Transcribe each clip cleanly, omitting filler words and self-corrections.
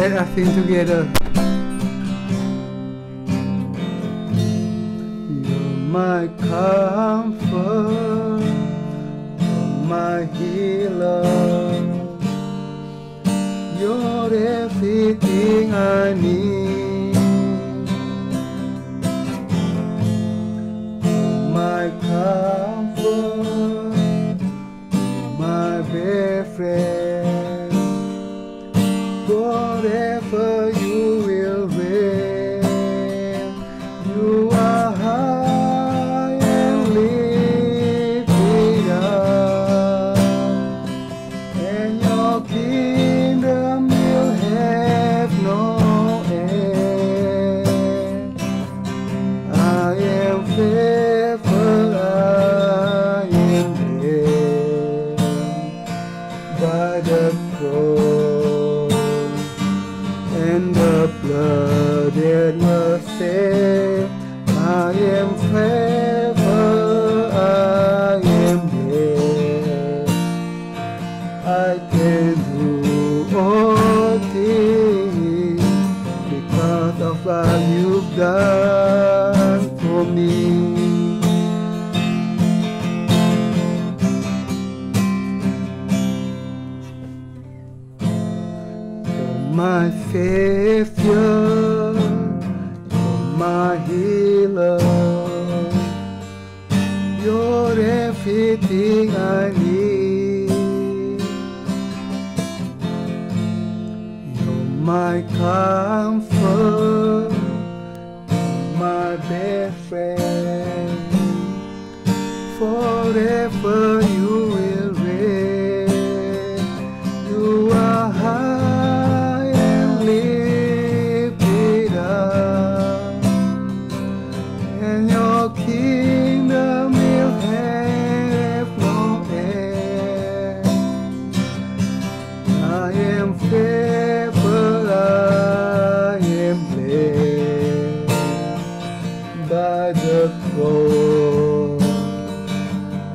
Let us sing together. You're my comfort, you're my healer, you're everything I need. You're my comfort, you're my best friend. Whatever you will reign, you are high and lifted up, and your kingdom will have no end. I am faithful, I am led by the cross and the blood that was shed. I am faithful, I am blessed. I can do all things because of what you've done for me. My Savior, you're my healer, you're everything I need. You're my comfort, you're my best friend. Forever you will reign. You are high and lifted up, and your kingdom will have no end. I am faithful, I am blessed by the cross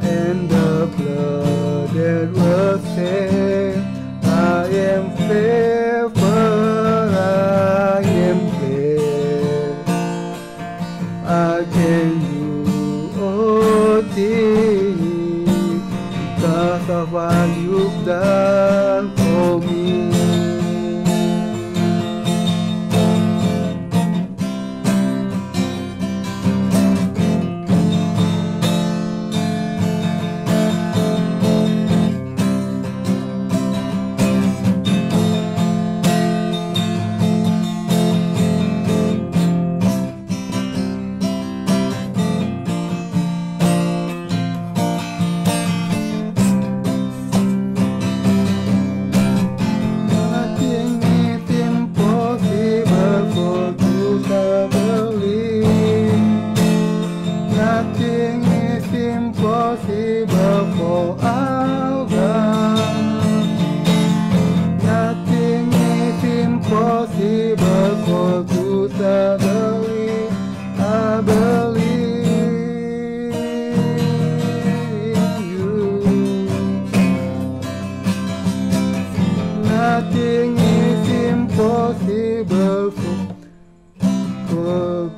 and the blood that was shed. I am faithful, I am blessed. I can do all things because of what you've done for me. Nothing is impossible for our God. Nothing is impossible for those that believe. I believe in you. Nothing is impossible for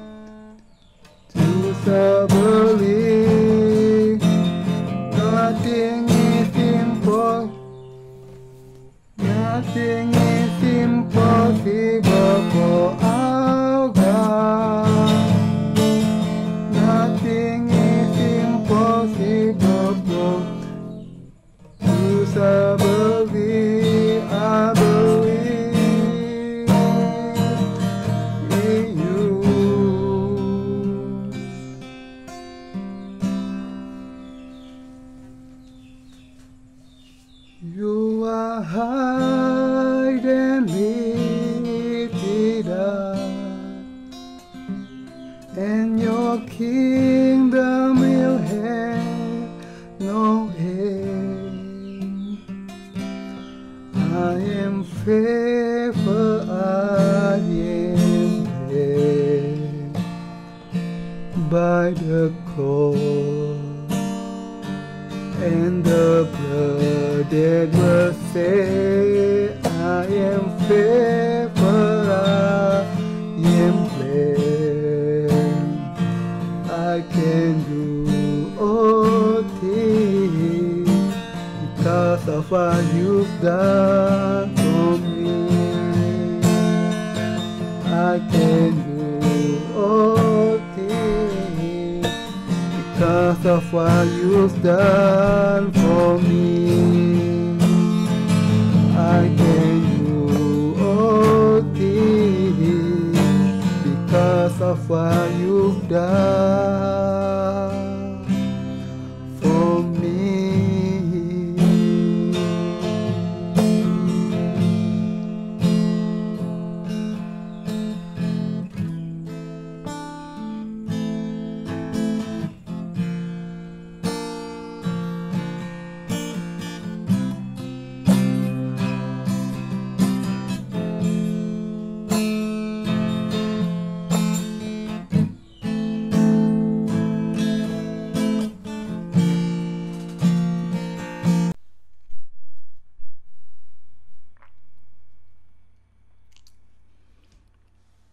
those that believe. Nothing is impossible. Nothing is impossible for our God. Nothing is impossible for those that believe. I believe in you. You are high and lifted up, and your kingdom will have no end. I am faithful, I am led by the cross and the blood that was shed. I am faithful. of what you've done for me. I can do all things because of what you've done for me. I can do all things because of what you've done for me.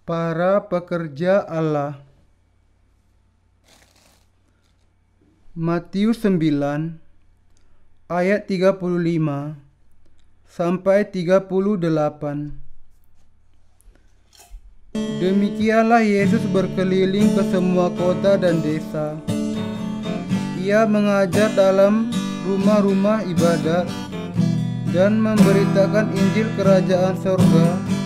Para pekerja Allah. Matius 9 ayat 35 sampai 38. Demikianlah Yesus berkeliling ke semua kota dan desa. Ia mengajar dalam rumah-rumah ibadat dan memberitakan Injil Kerajaan Sorga,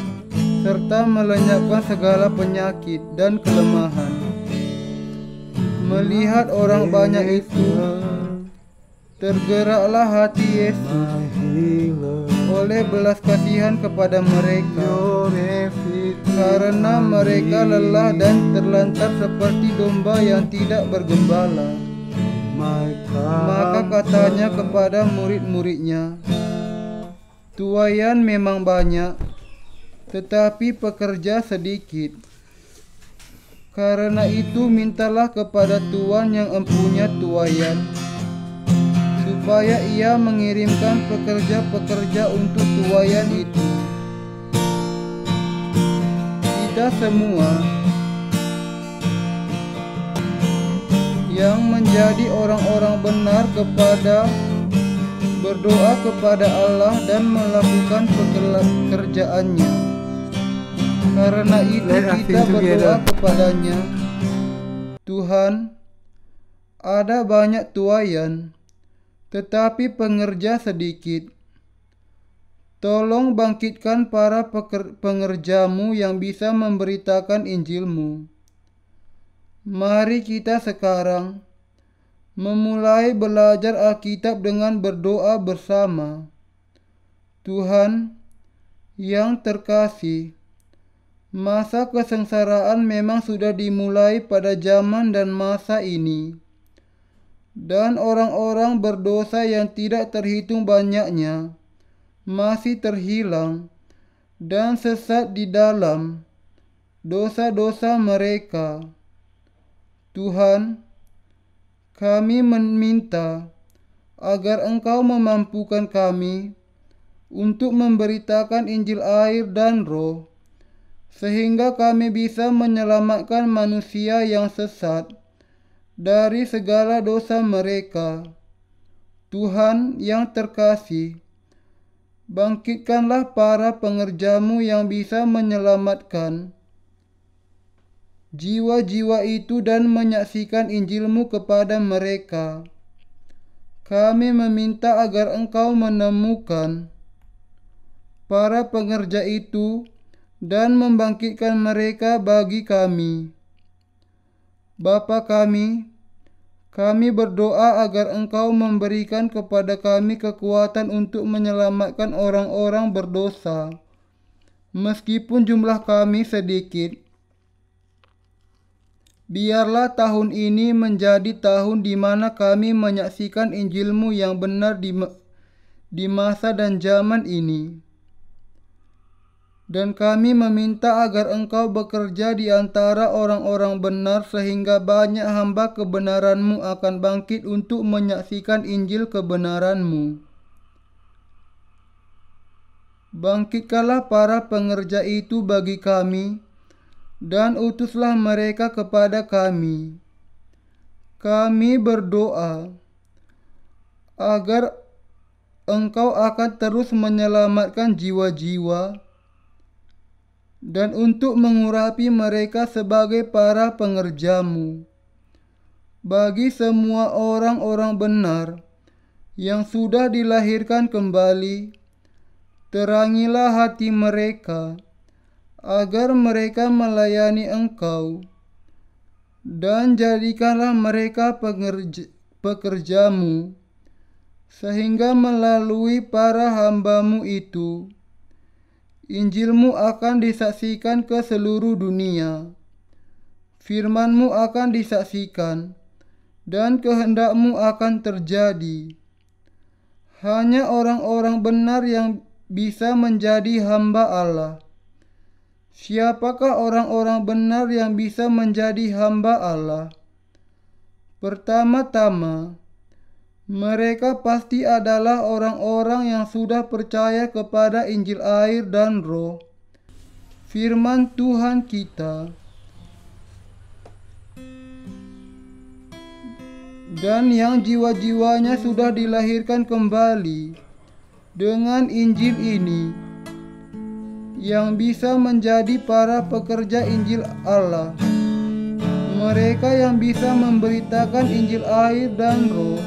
serta melenyapkan segala penyakit dan kelemahan. Melihat orang banyak itu, tergeraklah hati Yesus oleh belas kasihan kepada mereka, karena mereka lelah dan terlantar seperti domba yang tidak bergembala. Maka katanya kepada murid-muridnya, "Tuaian memang banyak, tetapi pekerja sedikit. Karena itu mintalah kepada Tuan yang empunya tuaian, supaya ia mengirimkan pekerja-pekerja untuk tuaian itu. Kita semua yang menjadi orang-orang benar berdoa kepada Allah dan melakukan pekerjaannya. Karena itu kita berdoa kepadanya, Tuhan, ada banyak tuaian, tetapi pengerja sedikit. Tolong bangkitkan para pengerjamu yang bisa memberitakan Injil-Mu. Mari kita sekarang memulai belajar Alkitab dengan berdoa bersama. Tuhan yang terkasih, masa kesengsaraan memang sudah dimulai pada zaman dan masa ini, dan orang-orang berdosa yang tidak terhitung banyaknya masih terhilang dan sesat di dalam dosa-dosa mereka. Tuhan, kami meminta agar Engkau memampukan kami untuk memberitakan Injil air dan Roh, sehingga kami bisa menyelamatkan manusia yang sesat dari segala dosa mereka. Tuhan yang terkasih, bangkitkanlah para pengerjamu yang bisa menyelamatkan jiwa-jiwa itu dan menyaksikan Injil-Mu kepada mereka. Kami meminta agar Engkau menemukan para pengerja itu dan membangkitkan mereka bagi kami. Bapa kami berdoa agar Engkau memberikan kepada kami kekuatan untuk menyelamatkan orang-orang berdosa, meskipun jumlah kami sedikit. Biarlah tahun ini menjadi tahun di mana kami menyaksikan Injil-Mu yang benar di masa dan zaman ini. Dan kami meminta agar Engkau bekerja di antara orang-orang benar, sehingga banyak hamba kebenaran-Mu akan bangkit untuk menyaksikan Injil kebenaran-Mu. Bangkitkanlah para pengerja itu bagi kami, dan utuslah mereka kepada kami. Kami berdoa agar engkau akan terus menyelamatkan jiwa-jiwa dan untuk mengurapi mereka sebagai para pengerjamu. Bagi semua orang-orang benar yang sudah dilahirkan kembali, terangilah hati mereka, agar mereka melayani engkau, dan jadikanlah mereka pekerjamu, sehingga melalui para hambamu itu, Injilmu akan disaksikan ke seluruh dunia, firmanmu akan disaksikan, dan kehendakmu akan terjadi. Hanya orang-orang benar yang bisa menjadi hamba Allah. Siapakah orang-orang benar yang bisa menjadi hamba Allah? Pertama-tama, mereka pasti adalah orang-orang yang sudah percaya kepada Injil air dan Roh, firman Tuhan kita, dan yang jiwa-jiwanya sudah dilahirkan kembali dengan Injil ini, yang bisa menjadi para pekerja Injil Allah. Mereka yang bisa memberitakan Injil air dan Roh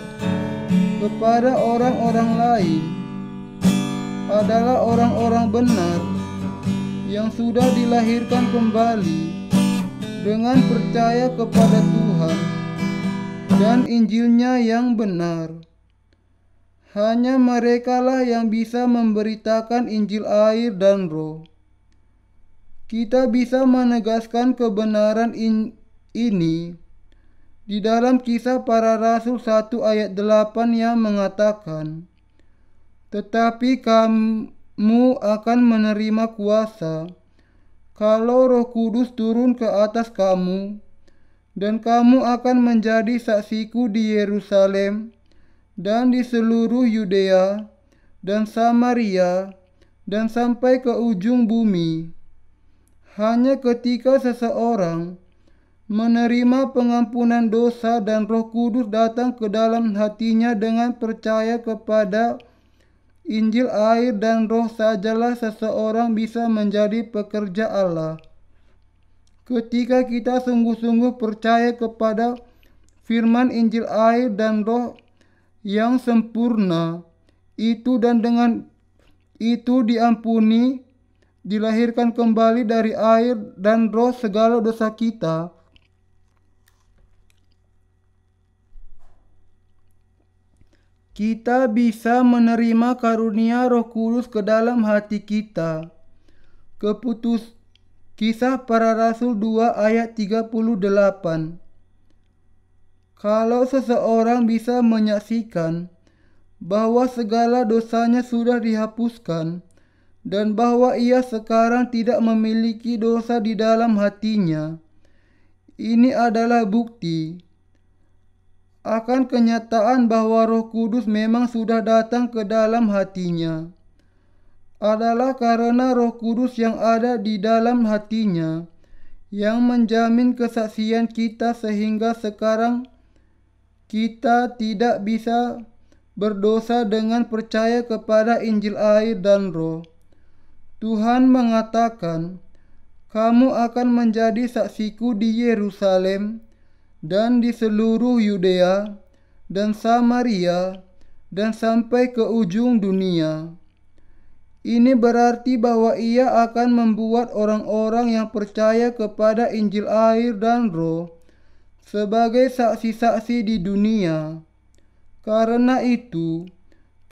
kepada orang-orang lain adalah orang-orang benar yang sudah dilahirkan kembali dengan percaya kepada Tuhan dan Injilnya yang benar. Hanya merekalah yang bisa memberitakan Injil air dan Roh. Kita bisa menegaskan kebenaran ini di dalam Kisah Para Rasul 1 ayat 8 yang mengatakan, "Tetapi kamu akan menerima kuasa kalau Roh Kudus turun ke atas kamu, dan kamu akan menjadi saksiku di Yerusalem dan di seluruh Yudea dan Samaria dan sampai ke ujung bumi." Hanya ketika seseorang menerima pengampunan dosa dan Roh Kudus datang ke dalam hatinya dengan percaya kepada Injil air dan Roh sajalah seseorang bisa menjadi pekerja Allah. Ketika kita sungguh-sungguh percaya kepada firman Injil air dan Roh yang sempurna itu, dan dengan itu diampuni, dilahirkan kembali dari air dan Roh segala dosa kita, kita bisa menerima karunia Roh Kudus ke dalam hati kita. Kisah Para Rasul 2 ayat 38. Kalau seseorang bisa menyaksikan bahwa segala dosanya sudah dihapuskan dan bahwa ia sekarang tidak memiliki dosa di dalam hatinya, ini adalah bukti akan kenyataan bahwa Roh Kudus memang sudah datang ke dalam hatinya. Adalah karena Roh Kudus yang ada di dalam hatinya yang menjamin kesaksian kita, sehingga sekarang kita tidak bisa berdosa dengan percaya kepada Injil air dan Roh. Tuhan mengatakan, "Kamu akan menjadi saksiku di Yerusalem dan di seluruh Yudea dan Samaria dan sampai ke ujung dunia." Ini berarti bahwa ia akan membuat orang-orang yang percaya kepada Injil air dan Roh sebagai saksi-saksi di dunia. Karena itu,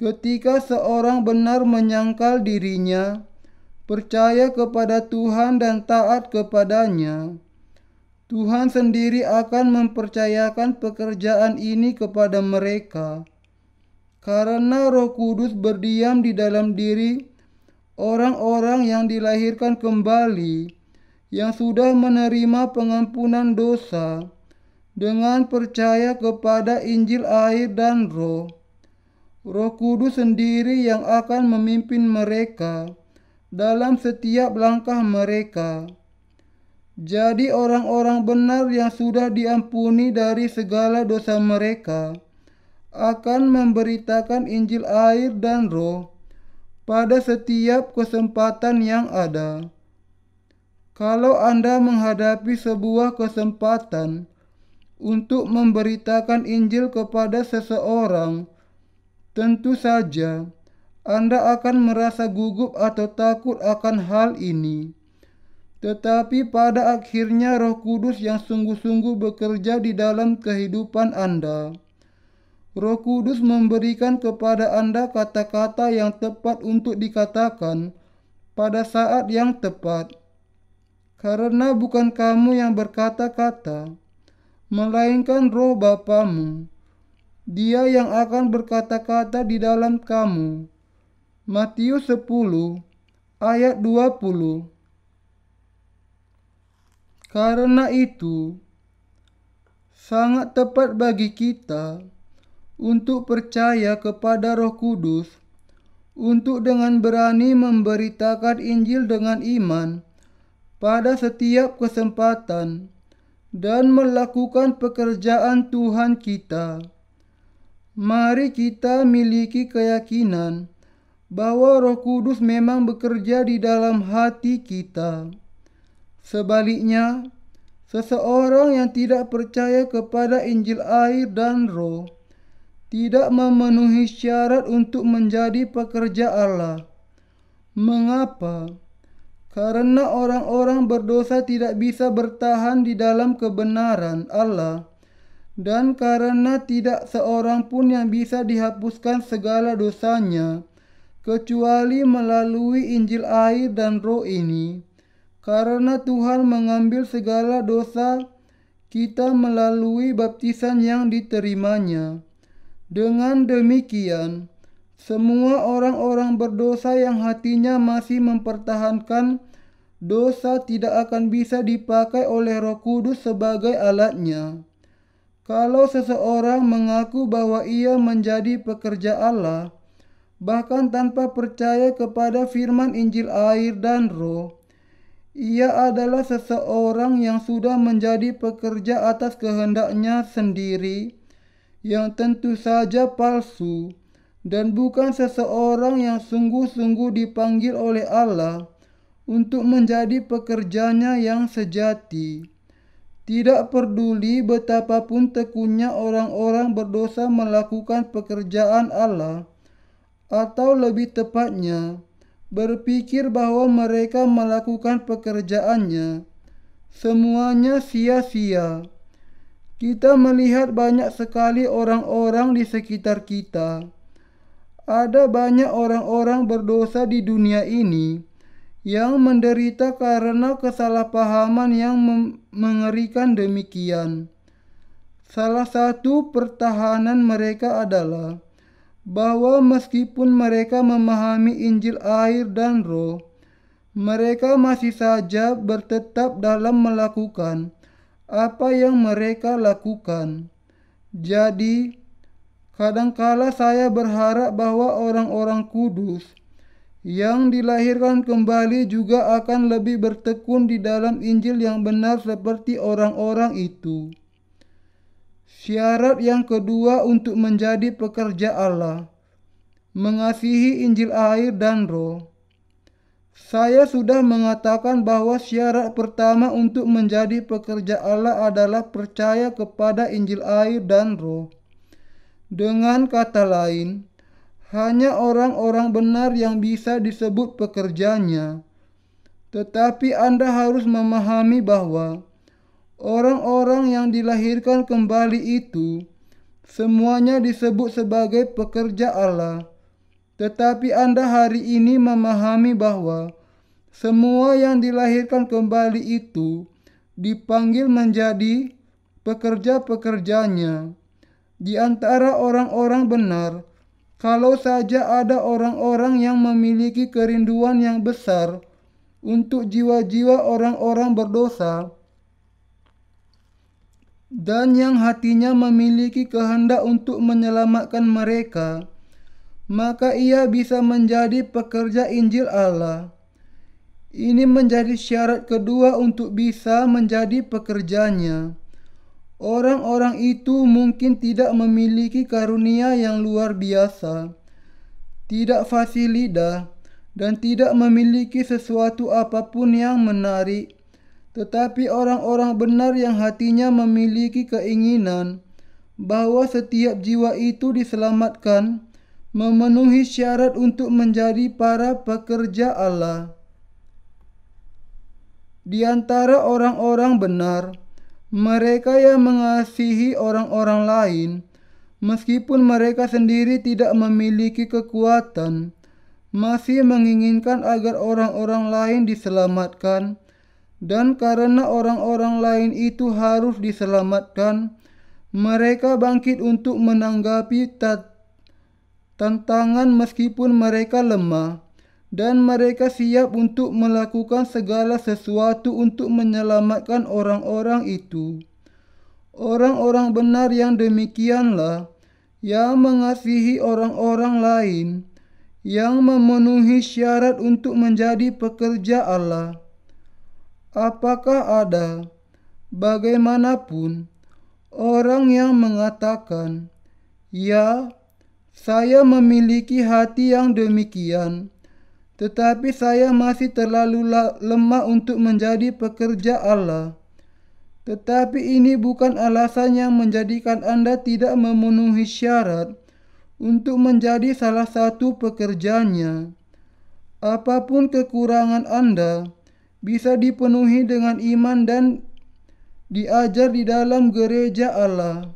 ketika seorang benar menyangkal dirinya, percaya kepada Tuhan dan taat kepadanya, Tuhan sendiri akan mempercayakan pekerjaan ini kepada mereka. Karena Roh Kudus berdiam di dalam diri orang-orang yang dilahirkan kembali, yang sudah menerima pengampunan dosa dengan percaya kepada Injil air dan Roh. Roh Kudus sendiri yang akan memimpin mereka dalam setiap langkah mereka. Jadi orang-orang benar yang sudah diampuni dari segala dosa mereka akan memberitakan Injil air dan Roh pada setiap kesempatan yang ada. Kalau Anda menghadapi sebuah kesempatan untuk memberitakan Injil kepada seseorang, tentu saja Anda akan merasa gugup atau takut akan hal ini. Tetapi pada akhirnya Roh Kudus yang sungguh-sungguh bekerja di dalam kehidupan Anda. Roh Kudus memberikan kepada Anda kata-kata yang tepat untuk dikatakan pada saat yang tepat. Karena bukan kamu yang berkata-kata, melainkan Roh Bapamu. Dia yang akan berkata-kata di dalam kamu. Matius 10 ayat 20. Karena itu, sangat tepat bagi kita untuk percaya kepada Roh Kudus, untuk dengan berani memberitakan Injil dengan iman pada setiap kesempatan dan melakukan pekerjaan Tuhan kita. Mari kita miliki keyakinan bahwa Roh Kudus memang bekerja di dalam hati kita. Sebaliknya, seseorang yang tidak percaya kepada Injil air dan Roh tidak memenuhi syarat untuk menjadi pekerja Allah. Mengapa? Karena orang-orang berdosa tidak bisa bertahan di dalam kebenaran Allah, dan karena tidak seorang pun yang bisa dihapuskan segala dosanya kecuali melalui Injil air dan Roh ini. Karena Tuhan mengambil segala dosa kita melalui baptisan yang diterimanya. Dengan demikian, semua orang-orang berdosa yang hatinya masih mempertahankan dosa tidak akan bisa dipakai oleh Roh Kudus sebagai alatnya. Kalau seseorang mengaku bahwa ia menjadi pekerja Allah, bahkan tanpa percaya kepada firman Injil air dan Roh, ia adalah seseorang yang sudah menjadi pekerja atas kehendaknya sendiri, yang tentu saja palsu, dan bukan seseorang yang sungguh-sungguh dipanggil oleh Allah untuk menjadi pekerjanya yang sejati. Tidak peduli betapapun tekunnya orang-orang berdosa melakukan pekerjaan Allah, atau lebih tepatnya, berpikir bahwa mereka melakukan pekerjaannya, semuanya sia-sia. Kita melihat banyak sekali orang-orang di sekitar kita. Ada banyak orang-orang berdosa di dunia ini yang menderita karena kesalahpahaman yang mengerikan demikian. Salah satu pertahanan mereka adalah bahwa meskipun mereka memahami Injil air dan Roh, mereka masih saja bertetap dalam melakukan apa yang mereka lakukan. Jadi, kadangkala saya berharap bahwa orang-orang kudus yang dilahirkan kembali juga akan lebih bertekun di dalam Injil yang benar seperti orang-orang itu. Syarat yang kedua untuk menjadi pekerja Allah, mengasihi Injil air dan Roh. Saya sudah mengatakan bahwa syarat pertama untuk menjadi pekerja Allah adalah percaya kepada Injil air dan Roh. Dengan kata lain, hanya orang-orang benar yang bisa disebut pekerjanya. Tetapi Anda harus memahami bahwa orang-orang yang dilahirkan kembali itu semuanya disebut sebagai pekerja Allah. Tetapi Anda hari ini memahami bahwa semua yang dilahirkan kembali itu dipanggil menjadi pekerja-pekerjanya. Di antara orang-orang benar, kalau saja ada orang-orang yang memiliki kerinduan yang besar untuk jiwa-jiwa orang-orang berdosa, dan yang hatinya memiliki kehendak untuk menyelamatkan mereka, maka ia bisa menjadi pekerja Injil Allah. Ini menjadi syarat kedua untuk bisa menjadi pekerjanya. Orang-orang itu mungkin tidak memiliki karunia yang luar biasa, tidak fasih lidah, dan tidak memiliki sesuatu apapun yang menarik. Tetapi orang-orang benar yang hatinya memiliki keinginan bahwa setiap jiwa itu diselamatkan, memenuhi syarat untuk menjadi para pekerja Allah. Di antara orang-orang benar, mereka yang mengasihi orang-orang lain, meskipun mereka sendiri tidak memiliki kekuatan, masih menginginkan agar orang-orang lain diselamatkan, dan karena orang-orang lain itu harus diselamatkan, mereka bangkit untuk menanggapi tantangan meskipun mereka lemah, dan mereka siap untuk melakukan segala sesuatu untuk menyelamatkan orang-orang itu. Orang-orang benar yang demikianlah yang mengasihi orang-orang lain, yang memenuhi syarat untuk menjadi pekerja Allah. Apakah ada, bagaimanapun, orang yang mengatakan, "Ya, saya memiliki hati yang demikian, tetapi saya masih terlalu lemah untuk menjadi pekerja Allah." Tetapi ini bukan alasan yang menjadikan Anda tidak memenuhi syarat untuk menjadi salah satu pekerjanya. Apapun kekurangan Anda bisa dipenuhi dengan iman dan diajar di dalam gereja Allah.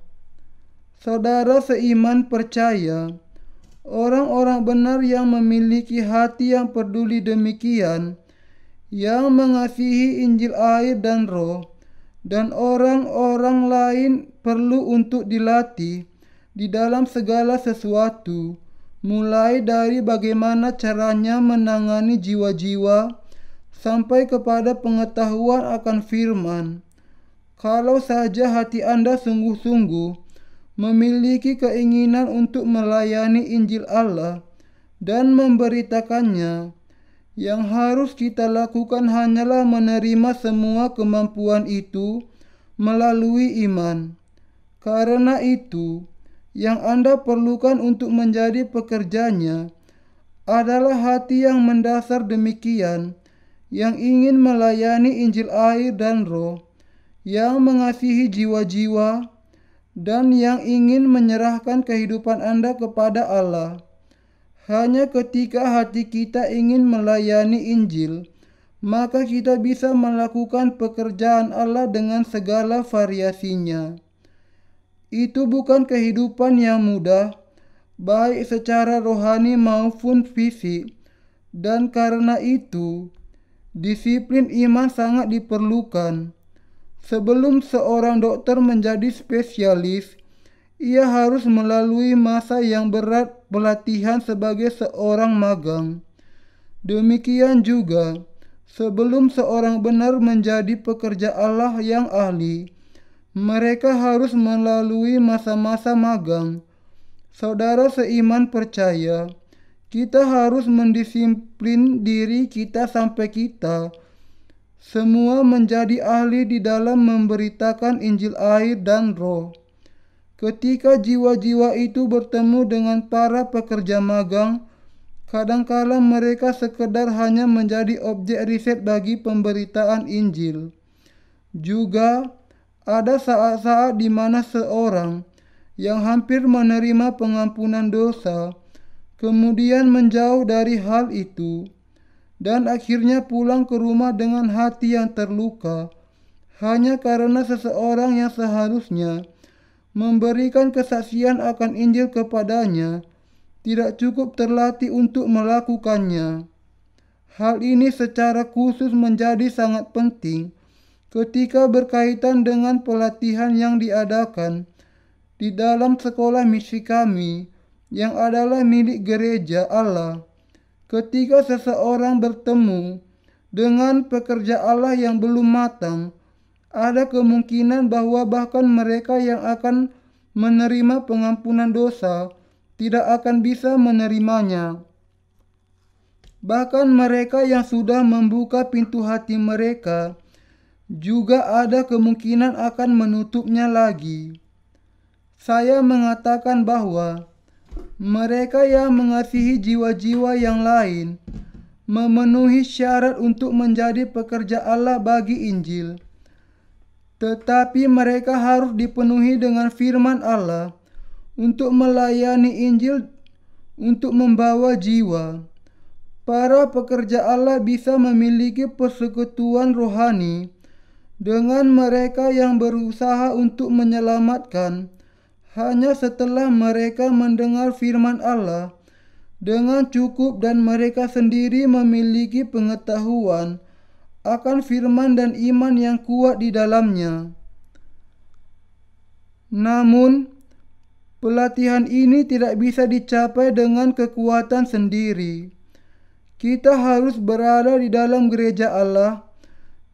Saudara seiman percaya, orang-orang benar yang memiliki hati yang peduli demikian, yang mengasihi Injil air dan Roh, dan orang-orang lain perlu untuk dilatih di dalam segala sesuatu, mulai dari bagaimana caranya menangani jiwa-jiwa sampai kepada pengetahuan akan firman. Kalau saja hati Anda sungguh-sungguh memiliki keinginan untuk melayani Injil Allah dan memberitakannya, yang harus kita lakukan hanyalah menerima semua kemampuan itu melalui iman. Karena itu, yang Anda perlukan untuk menjadi pekerjanya adalah hati yang mendasar demikian, yang ingin melayani Injil air dan Roh, yang mengasihi jiwa-jiwa, dan yang ingin menyerahkan kehidupan Anda kepada Allah. Hanya ketika hati kita ingin melayani Injil, maka kita bisa melakukan pekerjaan Allah dengan segala variasinya. Itu bukan kehidupan yang mudah, baik secara rohani maupun fisik, dan karena itu, disiplin iman sangat diperlukan. Sebelum seorang dokter menjadi spesialis, ia harus melalui masa yang berat pelatihan sebagai seorang magang. Demikian juga, sebelum seorang benar menjadi pekerja Allah yang ahli, mereka harus melalui masa-masa magang. Saudara seiman percaya, kita harus mendisiplin diri kita sampai kita semua menjadi ahli di dalam memberitakan Injil air dan Roh. Ketika jiwa-jiwa itu bertemu dengan para pekerja magang, kadangkala mereka sekedar hanya menjadi objek riset bagi pemberitaan Injil. Juga ada saat-saat di mana seorang yang hampir menerima pengampunan dosa kemudian menjauh dari hal itu, dan akhirnya pulang ke rumah dengan hati yang terluka, hanya karena seseorang yang seharusnya memberikan kesaksian akan Injil kepadanya tidak cukup terlatih untuk melakukannya. Hal ini secara khusus menjadi sangat penting ketika berkaitan dengan pelatihan yang diadakan di dalam sekolah misi kami yang adalah milik gereja Allah. Ketika seseorang bertemu dengan pekerja Allah yang belum matang, ada kemungkinan bahwa bahkan mereka yang akan menerima pengampunan dosa tidak akan bisa menerimanya. Bahkan mereka yang sudah membuka pintu hati mereka juga ada kemungkinan akan menutupnya lagi. Saya mengatakan bahwa mereka yang mengasihi jiwa-jiwa yang lain memenuhi syarat untuk menjadi pekerja Allah bagi Injil. Tetapi mereka harus dipenuhi dengan firman Allah untuk melayani Injil, untuk membawa jiwa. Para pekerja Allah bisa memiliki persekutuan rohani dengan mereka yang berusaha untuk menyelamatkan hanya setelah mereka mendengar firman Allah dengan cukup dan mereka sendiri memiliki pengetahuan akan firman dan iman yang kuat di dalamnya. Namun, pelatihan ini tidak bisa dicapai dengan kekuatan sendiri. Kita harus berada di dalam gereja Allah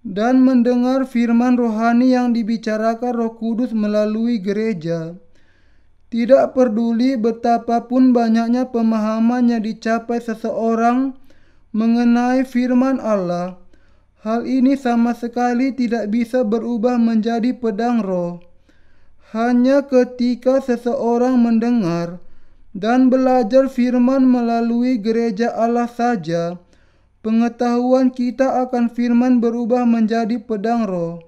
dan mendengar firman rohani yang dibicarakan Roh Kudus melalui gereja. Tidak peduli betapapun banyaknya pemahaman yang dicapai seseorang mengenai firman Allah, hal ini sama sekali tidak bisa berubah menjadi pedang roh. Hanya ketika seseorang mendengar dan belajar firman melalui gereja Allah saja, pengetahuan kita akan firman berubah menjadi pedang roh.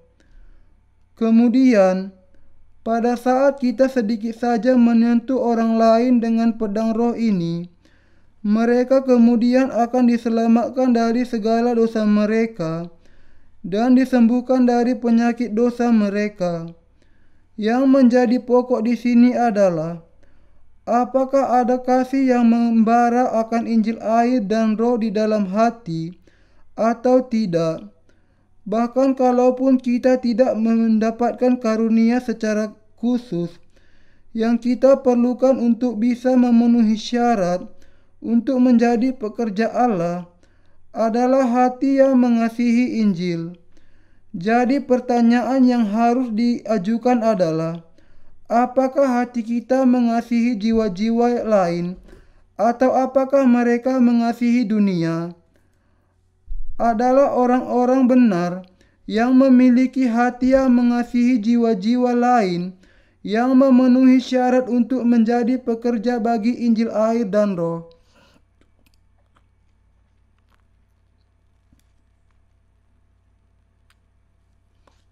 Kemudian, pada saat kita sedikit saja menyentuh orang lain dengan pedang roh ini, mereka kemudian akan diselamatkan dari segala dosa mereka dan disembuhkan dari penyakit dosa mereka. Yang menjadi pokok di sini adalah, apakah ada kasih yang membara akan Injil air dan roh di dalam hati atau tidak? Bahkan kalaupun kita tidak mendapatkan karunia secara khusus, yang kita perlukan untuk bisa memenuhi syarat untuk menjadi pekerja Allah adalah hati yang mengasihi Injil. Jadi pertanyaan yang harus diajukan adalah, apakah hati kita mengasihi jiwa-jiwa lain atau apakah mereka mengasihi dunia? Adalah orang-orang benar yang memiliki hati yang mengasihi jiwa-jiwa lain yang memenuhi syarat untuk menjadi pekerja bagi Injil air dan roh.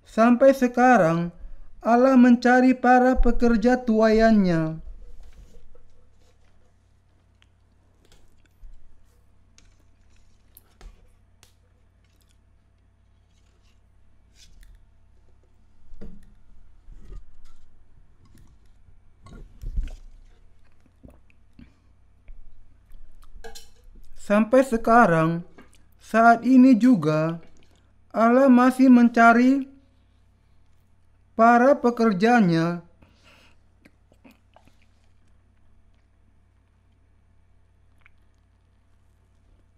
Sampai sekarang, Allah mencari para pekerja tuaiannya. Sampai sekarang, saat ini juga, Allah masih mencari para pekerjanya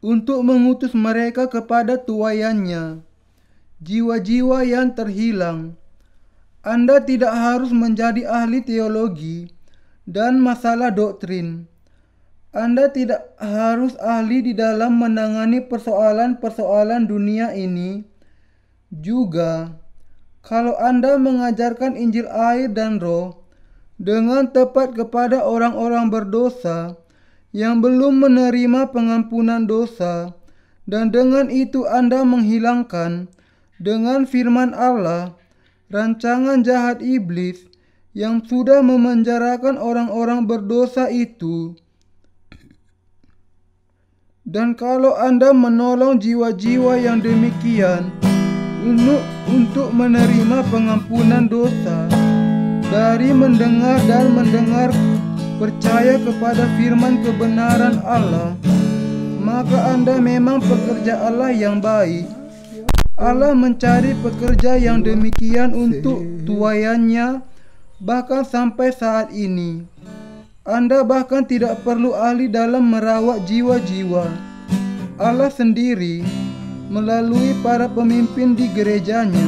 untuk mengutus mereka kepada tuaiannya, jiwa-jiwa yang terhilang. Anda tidak harus menjadi ahli teologi dan masalah doktrin. Anda tidak harus ahli di dalam menangani persoalan-persoalan dunia ini. Juga, kalau Anda mengajarkan Injil air dan roh dengan tepat kepada orang-orang berdosa yang belum menerima pengampunan dosa, dan dengan itu Anda menghilangkan dengan firman Allah rancangan jahat iblis yang sudah memenjarakan orang-orang berdosa itu. Dan kalau Anda menolong jiwa-jiwa yang demikian untuk menerima pengampunan dosa dari mendengar percaya kepada firman kebenaran Allah, maka Anda memang pekerja Allah yang baik. Allah mencari pekerja yang demikian untuk tuaiannya bahkan sampai saat ini. Anda bahkan tidak perlu ahli dalam merawat jiwa-jiwa. Allah sendiri melalui para pemimpin di gerejanya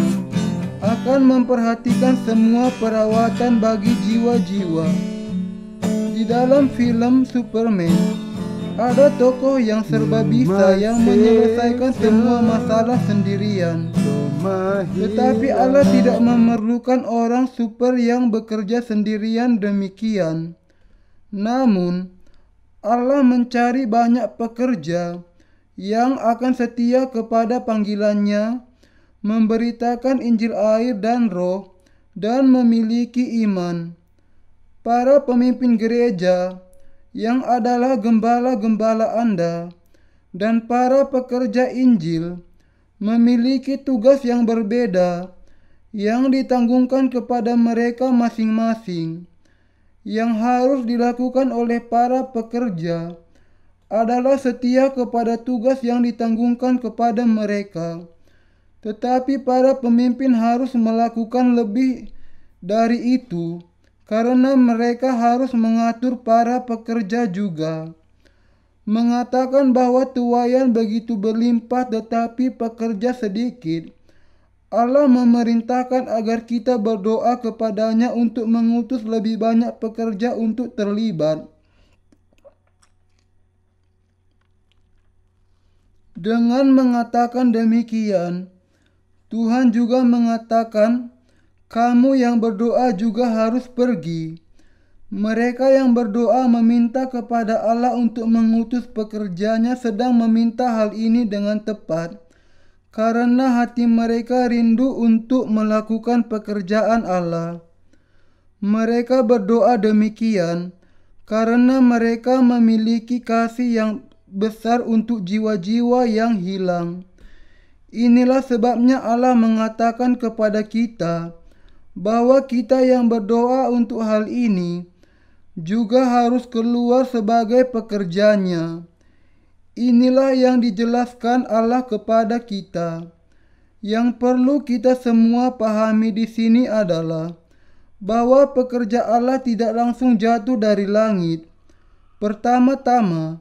akan memperhatikan semua perawatan bagi jiwa-jiwa. Di dalam film Superman, ada tokoh yang serba bisa yang menyelesaikan semua masalah sendirian. Tetapi Allah tidak memerlukan orang super yang bekerja sendirian demikian. Namun, Allah mencari banyak pekerja yang akan setia kepada panggilannya, memberitakan Injil air dan Roh, dan memiliki iman. Para pemimpin gereja yang adalah gembala-gembala Anda dan para pekerja Injil memiliki tugas yang berbeda yang ditanggungkan kepada mereka masing-masing. Yang harus dilakukan oleh para pekerja adalah setia kepada tugas yang ditanggungkan kepada mereka. Tetapi para pemimpin harus melakukan lebih dari itu, karena mereka harus mengatur para pekerja juga. Mengatakan bahwa tuaian begitu berlimpah tetapi pekerja sedikit, Allah memerintahkan agar kita berdoa kepadanya untuk mengutus lebih banyak pekerja untuk terlibat. Dengan mengatakan demikian, Tuhan juga mengatakan, kamu yang berdoa juga harus pergi. Mereka yang berdoa meminta kepada Allah untuk mengutus pekerjanya sedang meminta hal ini dengan tepat, karena hati mereka rindu untuk melakukan pekerjaan Allah. Mereka berdoa demikian karena mereka memiliki kasih yang besar untuk jiwa-jiwa yang hilang. Inilah sebabnya Allah mengatakan kepada kita bahwa kita yang berdoa untuk hal ini juga harus keluar sebagai pekerjanya. Inilah yang dijelaskan Allah kepada kita. Yang perlu kita semua pahami di sini adalah bahwa pekerja Allah tidak langsung jatuh dari langit. Pertama-tama,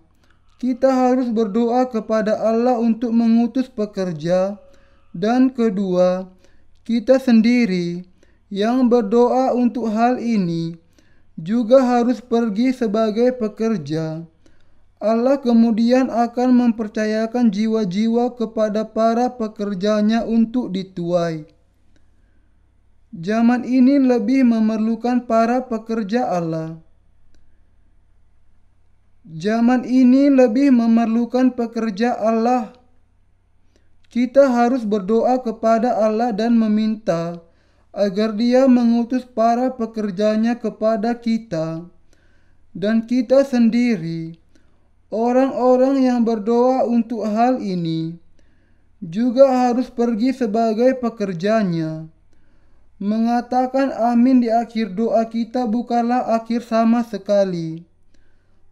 kita harus berdoa kepada Allah untuk mengutus pekerja, dan kedua, kita sendiri yang berdoa untuk hal ini juga harus pergi sebagai pekerja. Allah kemudian akan mempercayakan jiwa-jiwa kepada para pekerjanya untuk dituai. Zaman ini lebih memerlukan para pekerja Allah. Zaman ini lebih memerlukan pekerja Allah. Kita harus berdoa kepada Allah dan meminta agar Dia mengutus para pekerjanya kepada kita. Dan kita sendiri, orang-orang yang berdoa untuk hal ini, juga harus pergi sebagai pekerjanya. Mengatakan amin di akhir doa kita bukanlah akhir sama sekali.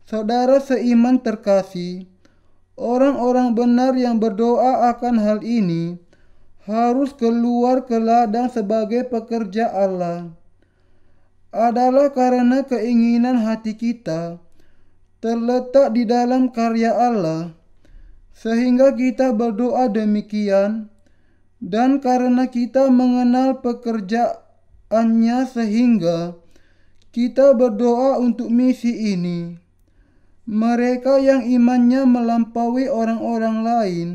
Saudara seiman terkasih, orang-orang benar yang berdoa akan hal ini harus keluar ke ladang sebagai pekerja Allah. Adalah karena keinginan hati kita terletak di dalam karya Allah, sehingga kita berdoa demikian, dan karena kita mengenal pekerjaannya sehingga kita berdoa untuk misi ini. Mereka yang imannya melampaui orang-orang lain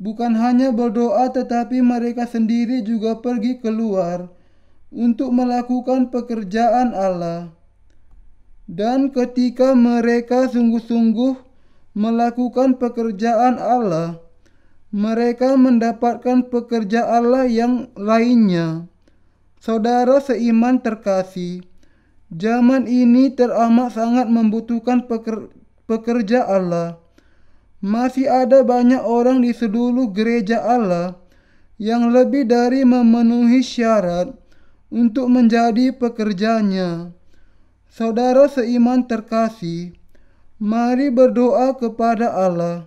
bukan hanya berdoa tetapi mereka sendiri juga pergi keluar untuk melakukan pekerjaan Allah. Dan ketika mereka sungguh-sungguh melakukan pekerjaan Allah, mereka mendapatkan pekerja Allah yang lainnya. Saudara seiman terkasih, zaman ini teramat sangat membutuhkan pekerja Allah. Masih ada banyak orang di seluruh gereja Allah yang lebih dari memenuhi syarat untuk menjadi pekerjanya. Saudara seiman terkasih, mari berdoa kepada Allah.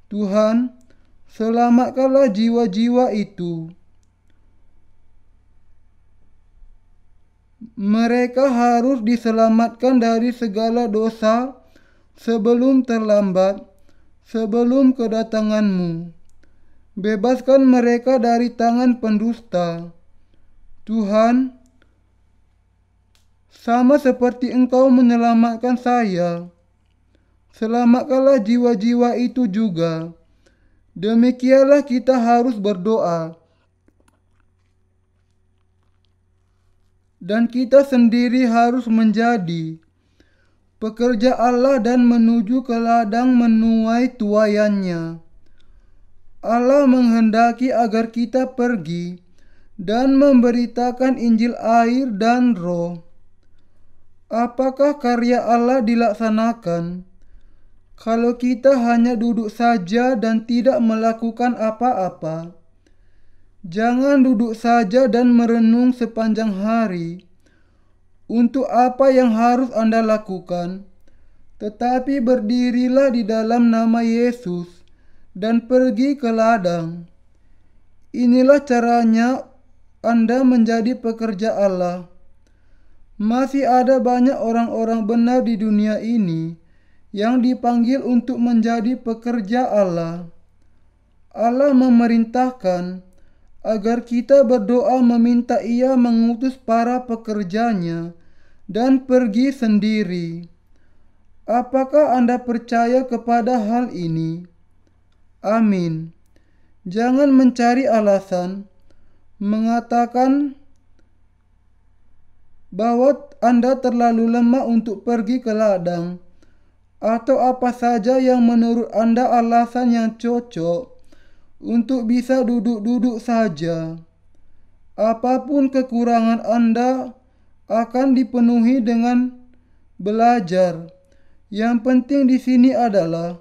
Tuhan, selamatkanlah jiwa-jiwa itu. Mereka harus diselamatkan dari segala dosa sebelum terlambat, sebelum kedatangan-Mu. Bebaskan mereka dari tangan pendusta. Tuhan, sama seperti Engkau menyelamatkan saya, selamatkanlah jiwa-jiwa itu juga. Demikianlah kita harus berdoa. dan kita sendiri harus menjadi pekerja Allah dan menuju ke ladang menuai tuaiannya. Allah menghendaki agar kita pergi dan memberitakan Injil air dan Roh. Apakah karya Allah dilaksanakan kalau kita hanya duduk saja dan tidak melakukan apa-apa? Jangan duduk saja dan merenung sepanjang hari untuk apa yang harus Anda lakukan, tetapi berdirilah di dalam nama Yesus dan pergi ke ladang. Inilah caranya Anda menjadi pekerja Allah. Masih ada banyak orang-orang benar di dunia ini yang dipanggil untuk menjadi pekerja Allah. Allah memerintahkan agar kita berdoa meminta Ia mengutus para pekerjanya dan pergi sendiri. Apakah Anda percaya kepada hal ini? Amin. Jangan mencari alasan mengatakan bahwa Anda terlalu lemah untuk pergi ke ladang, atau apa saja yang menurut Anda alasan yang cocok untuk bisa duduk-duduk saja. Apapun kekurangan Anda akan dipenuhi dengan belajar. Yang penting di sini adalah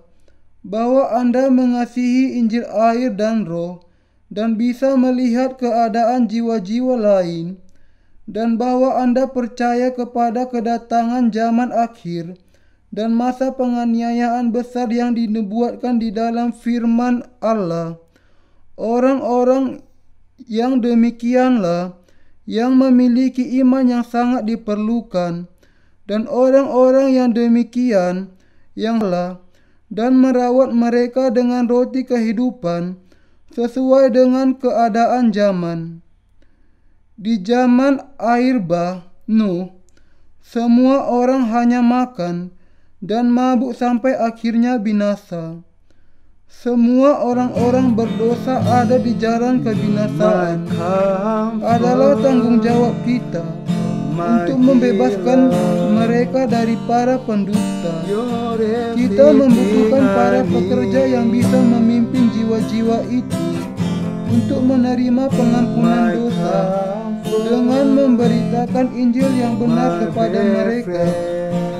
bahwa Anda mengasihi Injil air dan Roh dan bisa melihat keadaan jiwa-jiwa lain, dan bahwa Anda percaya kepada kedatangan zaman akhir dan masa penganiayaan besar yang dinubuatkan di dalam firman Allah. Orang-orang yang demikianlah yang memiliki iman yang sangat diperlukan, dan orang-orang yang demikian yang dan merawat mereka dengan roti kehidupan sesuai dengan keadaan zaman. Di zaman air bah Nuh, semua orang hanya makan dan mabuk sampai akhirnya binasa. Semua orang-orang berdosa ada di jalan kebinasaan. Adalah tanggung jawab kita untuk membebaskan mereka dari para pendusta. Kita membutuhkan para pekerja yang bisa memimpin jiwa-jiwa itu untuk menerima pengampunan dosa dengan memberitakan Injil yang benar kepada mereka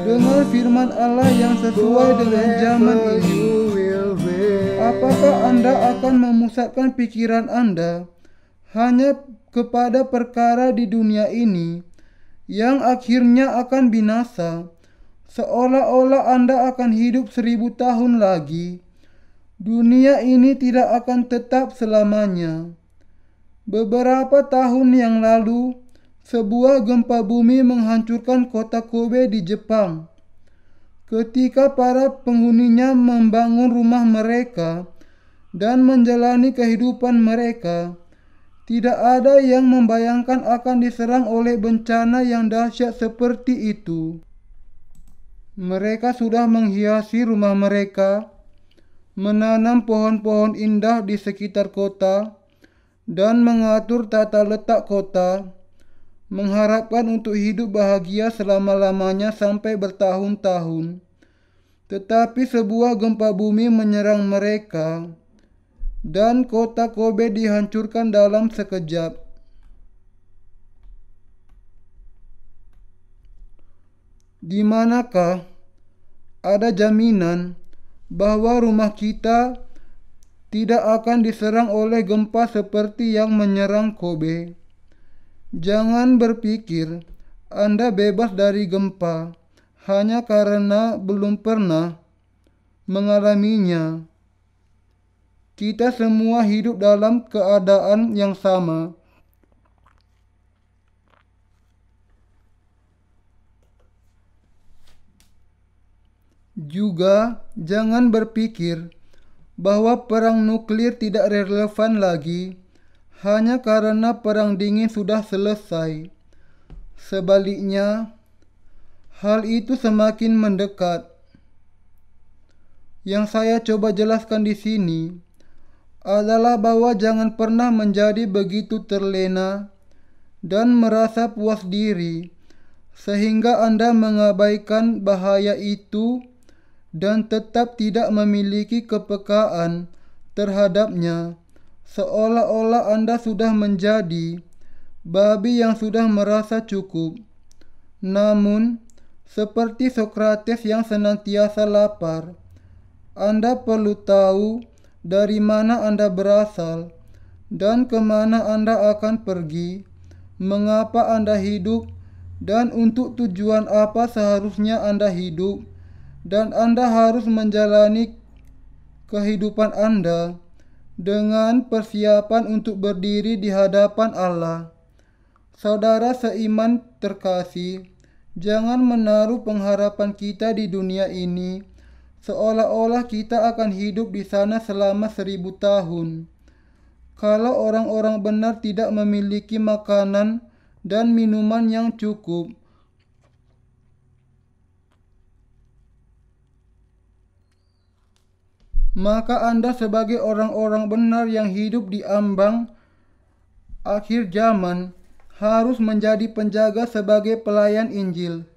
dengan firman Allah yang sesuai dengan zaman ini. Apakah Anda akan memusatkan pikiran Anda hanya kepada perkara di dunia ini yang akhirnya akan binasa, seolah-olah Anda akan hidup 1000 tahun lagi? Dunia ini tidak akan tetap selamanya. Beberapa tahun yang lalu, sebuah gempa bumi menghancurkan kota Kobe di Jepang. Ketika para penghuninya membangun rumah mereka dan menjalani kehidupan mereka, tidak ada yang membayangkan akan diserang oleh bencana yang dahsyat seperti itu. Mereka sudah menghiasi rumah mereka, menanam pohon-pohon indah di sekitar kota, dan mengatur tata letak kota, mengharapkan untuk hidup bahagia selama-lamanya sampai bertahun-tahun. Tetapi sebuah gempa bumi menyerang mereka, dan kota Kobe dihancurkan dalam sekejap. Di manakah ada jaminan bahwa rumah kita tidak akan diserang oleh gempa seperti yang menyerang Kobe? Jangan berpikir Anda bebas dari gempa hanya karena belum pernah mengalaminya. Kita semua hidup dalam keadaan yang sama. Juga jangan berpikir bahwa perang nuklir tidak relevan lagi hanya karena perang dingin sudah selesai. Sebaliknya, hal itu semakin mendekat. Yang saya coba jelaskan di sini adalah bahwa jangan pernah menjadi begitu terlena dan merasa puas diri, sehingga Anda mengabaikan bahaya itu dan tetap tidak memiliki kepekaan terhadapnya, seolah-olah Anda sudah menjadi babi yang sudah merasa cukup. Namun, seperti Sokrates yang senantiasa lapar, Anda perlu tahu dari mana Anda berasal dan kemana Anda akan pergi, mengapa Anda hidup, dan untuk tujuan apa seharusnya Anda hidup, dan Anda harus menjalani kehidupan Anda dengan persiapan untuk berdiri di hadapan Allah. Saudara seiman terkasih, jangan menaruh pengharapan kita di dunia ini seolah-olah kita akan hidup di sana selama 1000 tahun. Kalau orang-orang benar tidak memiliki makanan dan minuman yang cukup, maka Anda sebagai orang-orang benar yang hidup di ambang akhir zaman harus menjadi penjaga sebagai pelayan Injil.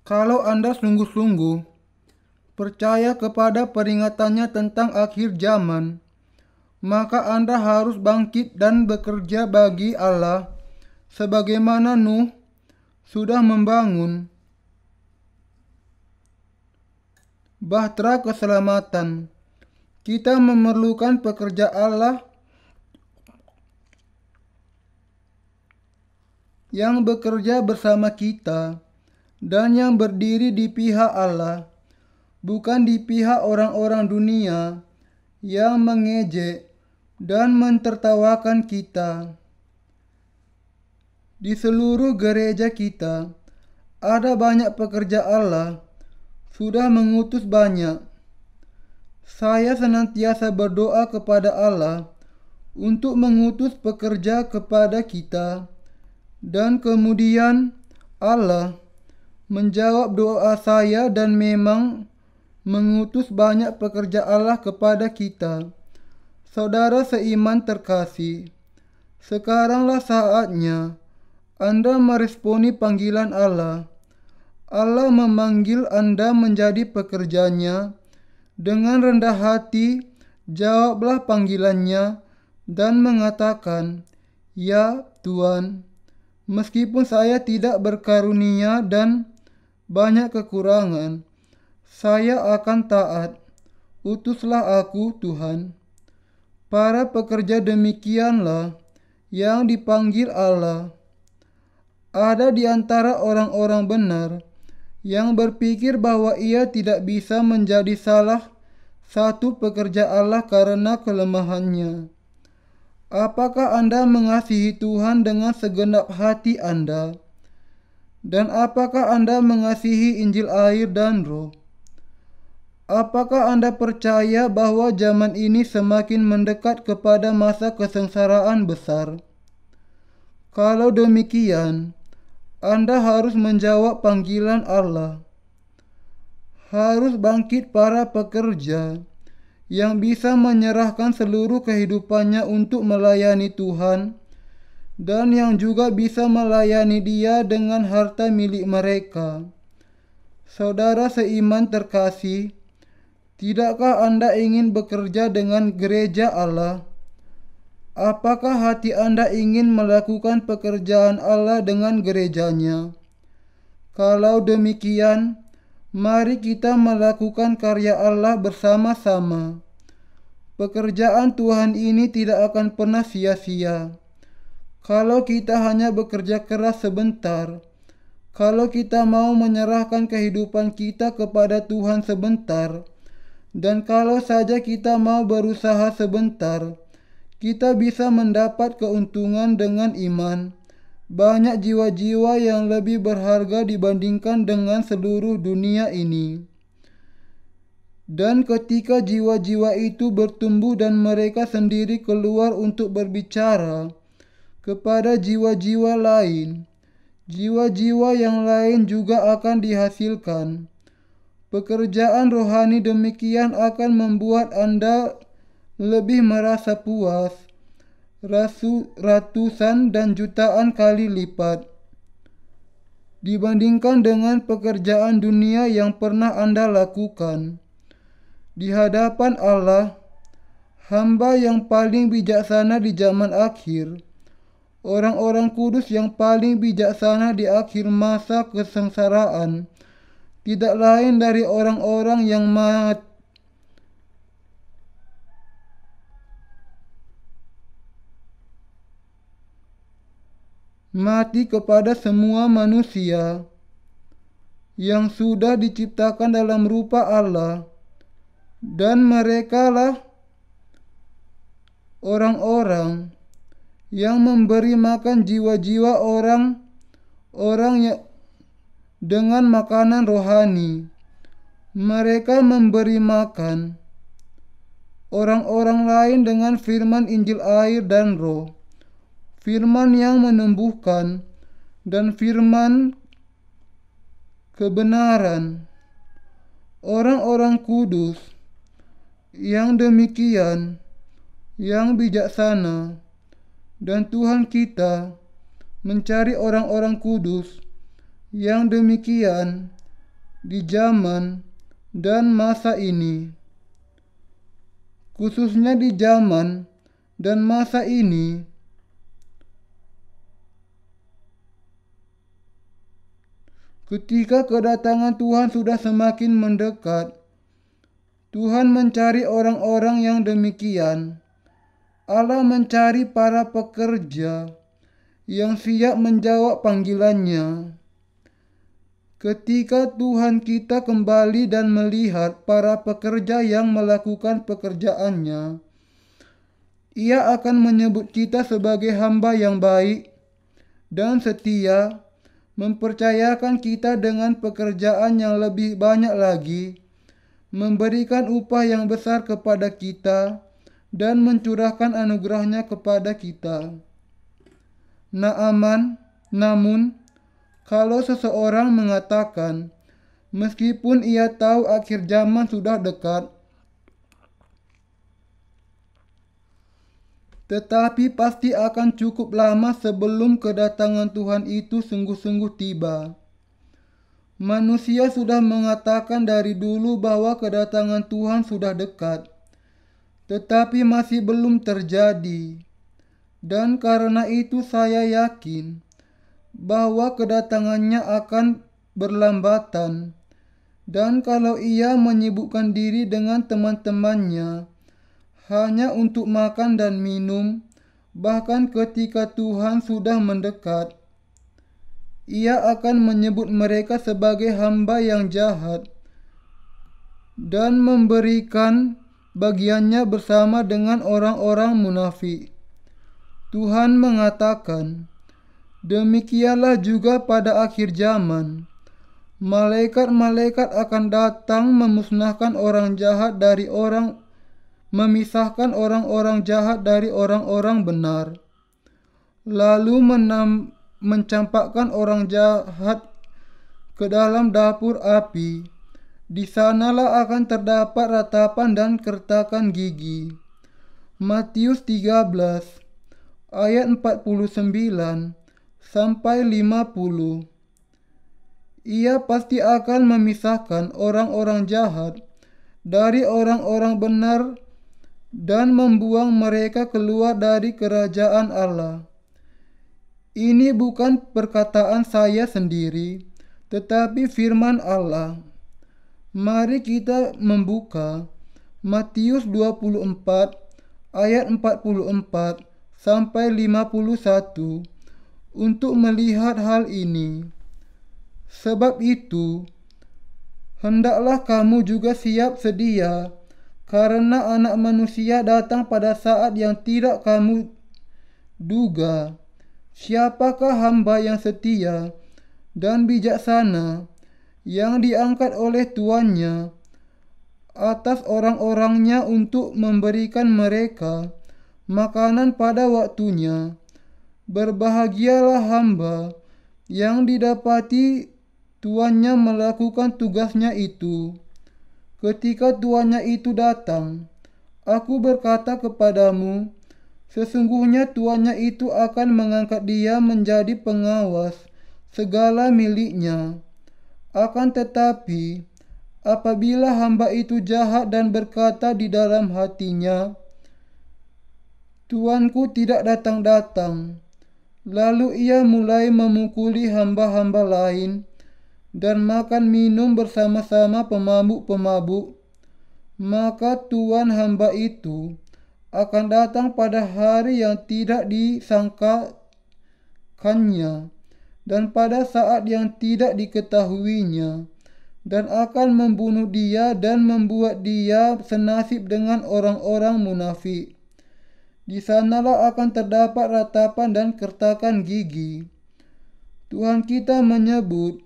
Kalau Anda sungguh-sungguh percaya kepada peringatannya tentang akhir zaman, maka Anda harus bangkit dan bekerja bagi Allah sebagaimana Nuh sudah membangun bahtera keselamatan. Kita memerlukan pekerja Allah yang bekerja bersama kita dan yang berdiri di pihak Allah, bukan di pihak orang-orang dunia yang mengejek dan mentertawakan kita. Di seluruh gereja kita ada banyak pekerja Allah, sudah mengutus banyak. Saya senantiasa berdoa kepada Allah untuk mengutus pekerja kepada kita, dan kemudian Allah menjawab doa saya dan memang mengutus banyak pekerja Allah kepada kita. Saudara seiman terkasih, sekaranglah saatnya Anda meresponi panggilan Allah. Allah memanggil Anda menjadi pekerjanya. Dengan rendah hati, jawablah panggilannya dan mengatakan, "Ya Tuhan, meskipun saya tidak berkarunia dan banyak kekurangan, saya akan taat. Utuslah aku, Tuhan." Para pekerja demikianlah yang dipanggil Allah. Ada di antara orang-orang benar yang berpikir bahwa ia tidak bisa menjadi salah satu pekerja Allah karena kelemahannya. Apakah Anda mengasihi Tuhan dengan segenap hati Anda? Dan apakah Anda mengasihi Injil air dan Roh? Apakah Anda percaya bahwa zaman ini semakin mendekat kepada masa kesengsaraan besar? Kalau demikian, Anda harus menjawab panggilan Allah. Harus bangkit para pekerja yang bisa menyerahkan seluruh kehidupannya untuk melayani Tuhan, dan yang juga bisa melayani Dia dengan harta milik mereka. Saudara seiman terkasih, tidakkah Anda ingin bekerja dengan gereja Allah? Apakah hati Anda ingin melakukan pekerjaan Allah dengan gerejanya? Kalau demikian, mari kita melakukan karya Allah bersama-sama. Pekerjaan Tuhan ini tidak akan pernah sia-sia. Kalau kita hanya bekerja keras sebentar, kalau kita mau menyerahkan kehidupan kita kepada Tuhan sebentar, dan kalau saja kita mau berusaha sebentar, kita bisa mendapat keuntungan dengan iman. Banyak jiwa-jiwa yang lebih berharga dibandingkan dengan seluruh dunia ini. Dan ketika jiwa-jiwa itu bertumbuh dan mereka sendiri keluar untuk berbicara kepada jiwa-jiwa lain, jiwa-jiwa yang lain juga akan dihasilkan. Pekerjaan rohani demikian akan membuat Anda lebih merasa puas, ratusan dan jutaan kali lipat dibandingkan dengan pekerjaan dunia yang pernah Anda lakukan. Di hadapan Allah, hamba yang paling bijaksana di zaman akhir, orang-orang kudus yang paling bijaksana di akhir masa kesengsaraan, tidak lain dari orang-orang yang mati kepada semua manusia yang sudah diciptakan dalam rupa Allah, dan merekalah orang-orang yang memberi makan jiwa-jiwa orang yang dengan makanan rohani. Mereka memberi makan orang-orang lain dengan firman Injil air dan roh, firman yang menumbuhkan, dan firman kebenaran. Orang-orang kudus yang demikian, yang bijaksana, dan Tuhan kita mencari orang-orang kudus yang demikian di zaman dan masa ini. Khususnya di zaman dan masa ini, ketika kedatangan Tuhan sudah semakin mendekat, Tuhan mencari orang-orang yang demikian. Allah mencari para pekerja yang siap menjawab panggilannya. Ketika Tuhan kita kembali dan melihat para pekerja yang melakukan pekerjaannya, Ia akan menyebut kita sebagai hamba yang baik dan setia, mempercayakan kita dengan pekerjaan yang lebih banyak lagi, memberikan upah yang besar kepada kita, dan mencurahkan anugerahnya kepada kita. Namun, kalau seseorang mengatakan, meskipun ia tahu akhir zaman sudah dekat, tetapi pasti akan cukup lama sebelum kedatangan Tuhan itu sungguh-sungguh tiba. Manusia sudah mengatakan dari dulu bahwa kedatangan Tuhan sudah dekat, tetapi masih belum terjadi. Dan karena itu saya yakin bahwa kedatangannya akan berlambatan. Dan kalau ia menyibukkan diri dengan teman-temannya hanya untuk makan dan minum, bahkan ketika Tuhan sudah mendekat, ia akan menyebut mereka sebagai hamba yang jahat dan memberikan bagiannya bersama dengan orang-orang munafik. Tuhan mengatakan, demikianlah juga pada akhir zaman, malaikat-malaikat akan datang memusnahkan orang jahat dari memisahkan orang-orang jahat dari orang-orang benar, lalu mencampakkan orang jahat ke dalam dapur api. Di sanalah akan terdapat ratapan dan kertakan gigi. Matius 13 ayat 49 sampai 50. Ia pasti akan memisahkan orang-orang jahat dari orang-orang benar dan membuang mereka keluar dari kerajaan Allah. Ini bukan perkataan saya sendiri, tetapi firman Allah. Mari kita membuka Matius 24 ayat 44 sampai 51 untuk melihat hal ini. Sebab itu, hendaklah kamu juga siap sedia, karena Anak Manusia datang pada saat yang tidak kamu duga. Siapakah hamba yang setia dan bijaksana yang diangkat oleh tuannya atas orang-orangnya untuk memberikan mereka makanan pada waktunya? Berbahagialah hamba yang didapati tuannya melakukan tugasnya itu. Ketika tuannya itu datang, aku berkata kepadamu, sesungguhnya tuannya itu akan mengangkat dia menjadi pengawas segala miliknya. Akan tetapi, apabila hamba itu jahat dan berkata di dalam hatinya, tuanku tidak datang-datang, lalu ia mulai memukuli hamba-hamba lain dan makan minum bersama-sama pemabuk-pemabuk, maka tuan hamba itu akan datang pada hari yang tidak disangkakannya dan pada saat yang tidak diketahuinya, dan akan membunuh dia dan membuat dia senasib dengan orang-orang munafik. Di sanalah akan terdapat ratapan dan kertakan gigi. Tuhan kita menyebut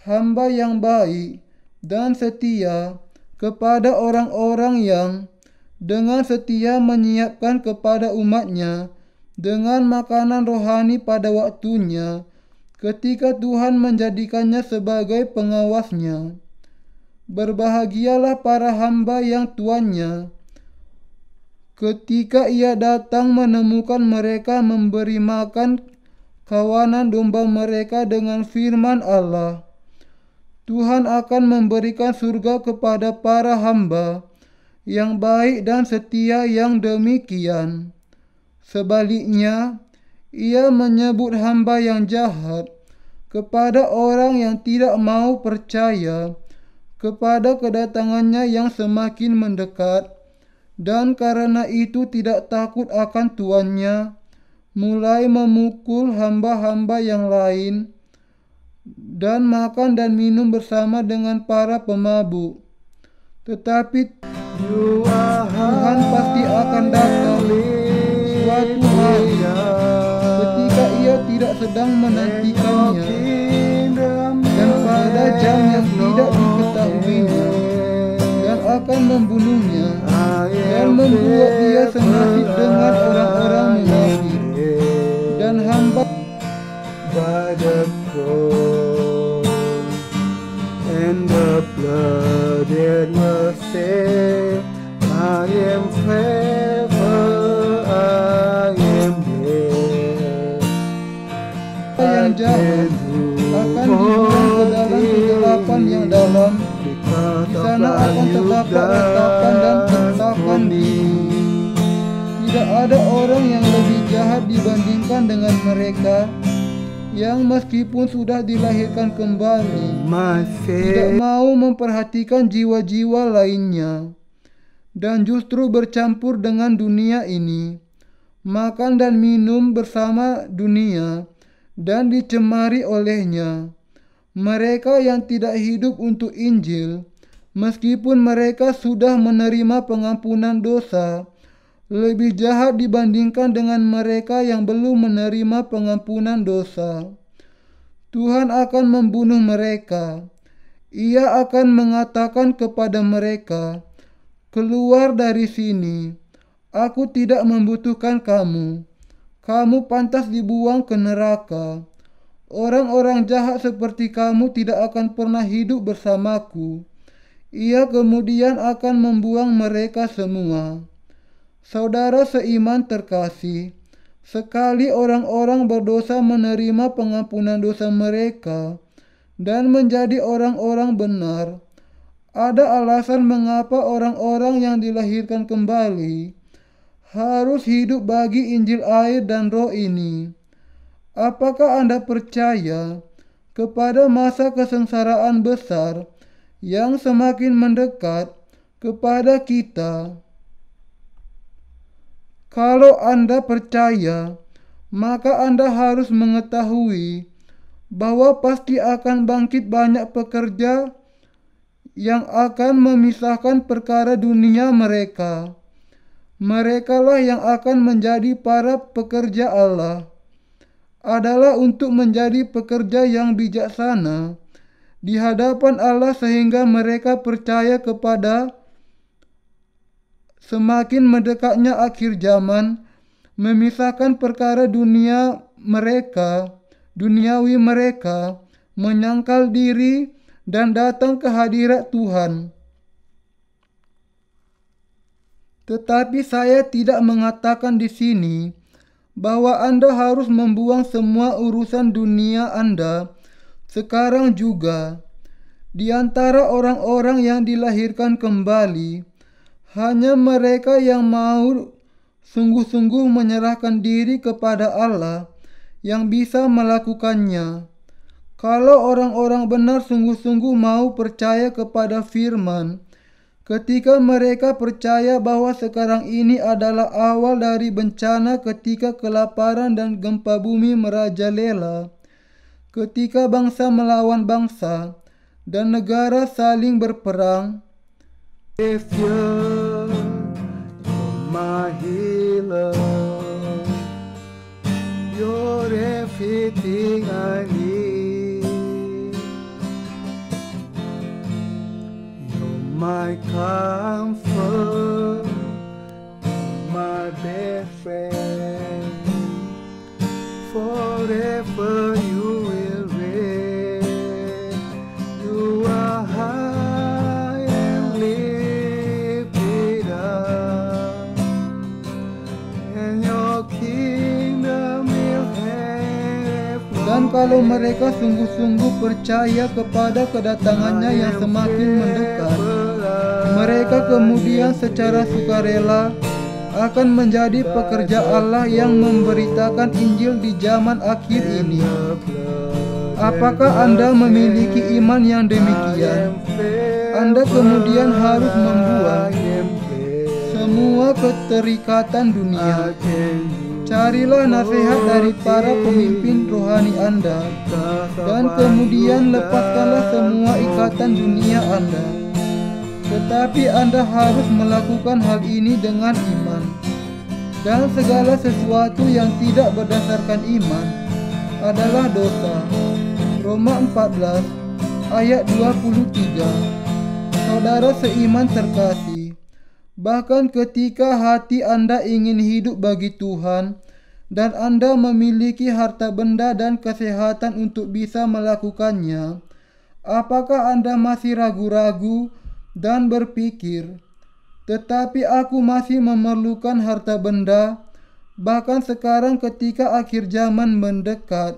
hamba yang baik dan setia kepada orang-orang yang dengan setia menyiapkan kepada umatnya dengan makanan rohani pada waktunya, ketika Tuhan menjadikannya sebagai pengawasnya. Berbahagialah para hamba yang tuannya, ketika ia datang menemukan mereka memberi makan kawanan domba mereka dengan firman Allah. Tuhan akan memberikan surga kepada para hamba yang baik dan setia yang demikian. Sebaliknya, ia menyebut hamba yang jahat kepada orang yang tidak mau percaya kepada kedatangannya yang semakin mendekat, dan karena itu tidak takut akan tuannya, mulai memukul hamba-hamba yang lain dan makan dan minum bersama dengan para pemabuk. Tetapi Tuhan pasti akan datang suatu hari ketika ia tidak sedang menantikannya dan pada jam yang tidak diketahuinya, dan akan membunuhnya dan membuat dia senasib dengan orang-orang munafik dan hamba by the cross and the blood it was shed. I am forever, I am dead. yang jahat akan dibuang ke dalam kegelapan yang dalam. Di sana akan terdapat retapan dan kertakan gigi. Tidak ada orang yang lebih jahat dibandingkan dengan mereka yang meskipun sudah dilahirkan kembali, tidak mau memperhatikan jiwa-jiwa lainnya, dan justru bercampur dengan dunia ini, makan dan minum bersama dunia, dan dicemari olehnya. Mereka yang tidak hidup untuk Injil, meskipun mereka sudah menerima pengampunan dosa, lebih jahat dibandingkan dengan mereka yang belum menerima pengampunan dosa. Tuhan akan membunuh mereka. Ia akan mengatakan kepada mereka, keluar dari sini, aku tidak membutuhkan kamu. Kamu pantas dibuang ke neraka. Orang-orang jahat seperti kamu tidak akan pernah hidup bersamaku. Ia kemudian akan membuang mereka semua. Saudara seiman terkasih, sekali orang-orang berdosa menerima pengampunan dosa mereka dan menjadi orang-orang benar, ada alasan mengapa orang-orang yang dilahirkan kembali harus hidup bagi Injil air dan Roh ini. Apakah Anda percaya kepada masa kesengsaraan besar yang semakin mendekat kepada kita? Kalau Anda percaya, maka Anda harus mengetahui bahwa pasti akan bangkit banyak pekerja yang akan memisahkan perkara dunia mereka. Merekalah yang akan menjadi para pekerja Allah. Adalah untuk menjadi pekerja yang bijaksana di hadapan Allah sehingga mereka percaya kepada semakin mendekatnya akhir zaman, memisahkan perkara duniawi mereka, menyangkal diri dan datang ke hadirat Tuhan. Tetapi saya tidak mengatakan di sini bahwa Anda harus membuang semua urusan dunia Anda sekarang juga. Di antara orang-orang yang dilahirkan kembali, hanya mereka yang mau sungguh-sungguh menyerahkan diri kepada Allah yang bisa melakukannya. Kalau orang-orang benar sungguh-sungguh mau percaya kepada firman, ketika mereka percaya bahwa sekarang ini adalah awal dari bencana ketika kelaparan dan gempa bumi merajalela, ketika bangsa melawan bangsa dan negara saling berperang. Savior, you're my healer, you're everything I need, you're my comfort, my best friend, forever you will reign, you are high and lifted up, and your kingdom will have Dan kalau mereka sungguh-sungguh percaya kepada kedatangannya yang semakin mendekat, mereka kemudian secara sukarela akan menjadi pekerja Allah yang memberitakan Injil di zaman akhir ini. Apakah Anda memiliki iman yang demikian? Anda kemudian harus membuang semua keterikatan dunia. Carilah nasihat dari para pemimpin rohani Anda, dan kemudian lepaskanlah semua ikatan dunia Anda. Tetapi Anda harus melakukan hal ini dengan iman. Dan segala sesuatu yang tidak berdasarkan iman adalah dosa. Roma 14 ayat 23. Saudara seiman terkasih, bahkan ketika hati Anda ingin hidup bagi Tuhan dan Anda memiliki harta benda dan kesehatan untuk bisa melakukannya, apakah Anda masih ragu-ragu dan berpikir, tetapi aku masih memerlukan harta benda, bahkan sekarang ketika akhir zaman mendekat,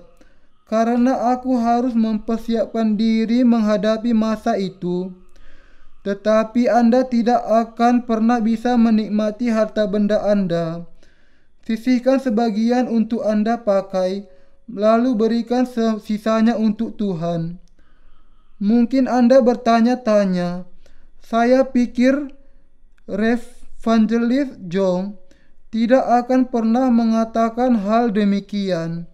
karena aku harus mempersiapkan diri menghadapi masa itu. Tetapi Anda tidak akan pernah bisa menikmati harta benda Anda. Sisihkan sebagian untuk Anda pakai, lalu berikan sisanya untuk Tuhan. Mungkin Anda bertanya-tanya, saya pikir Evangelis John tidak akan pernah mengatakan hal demikian.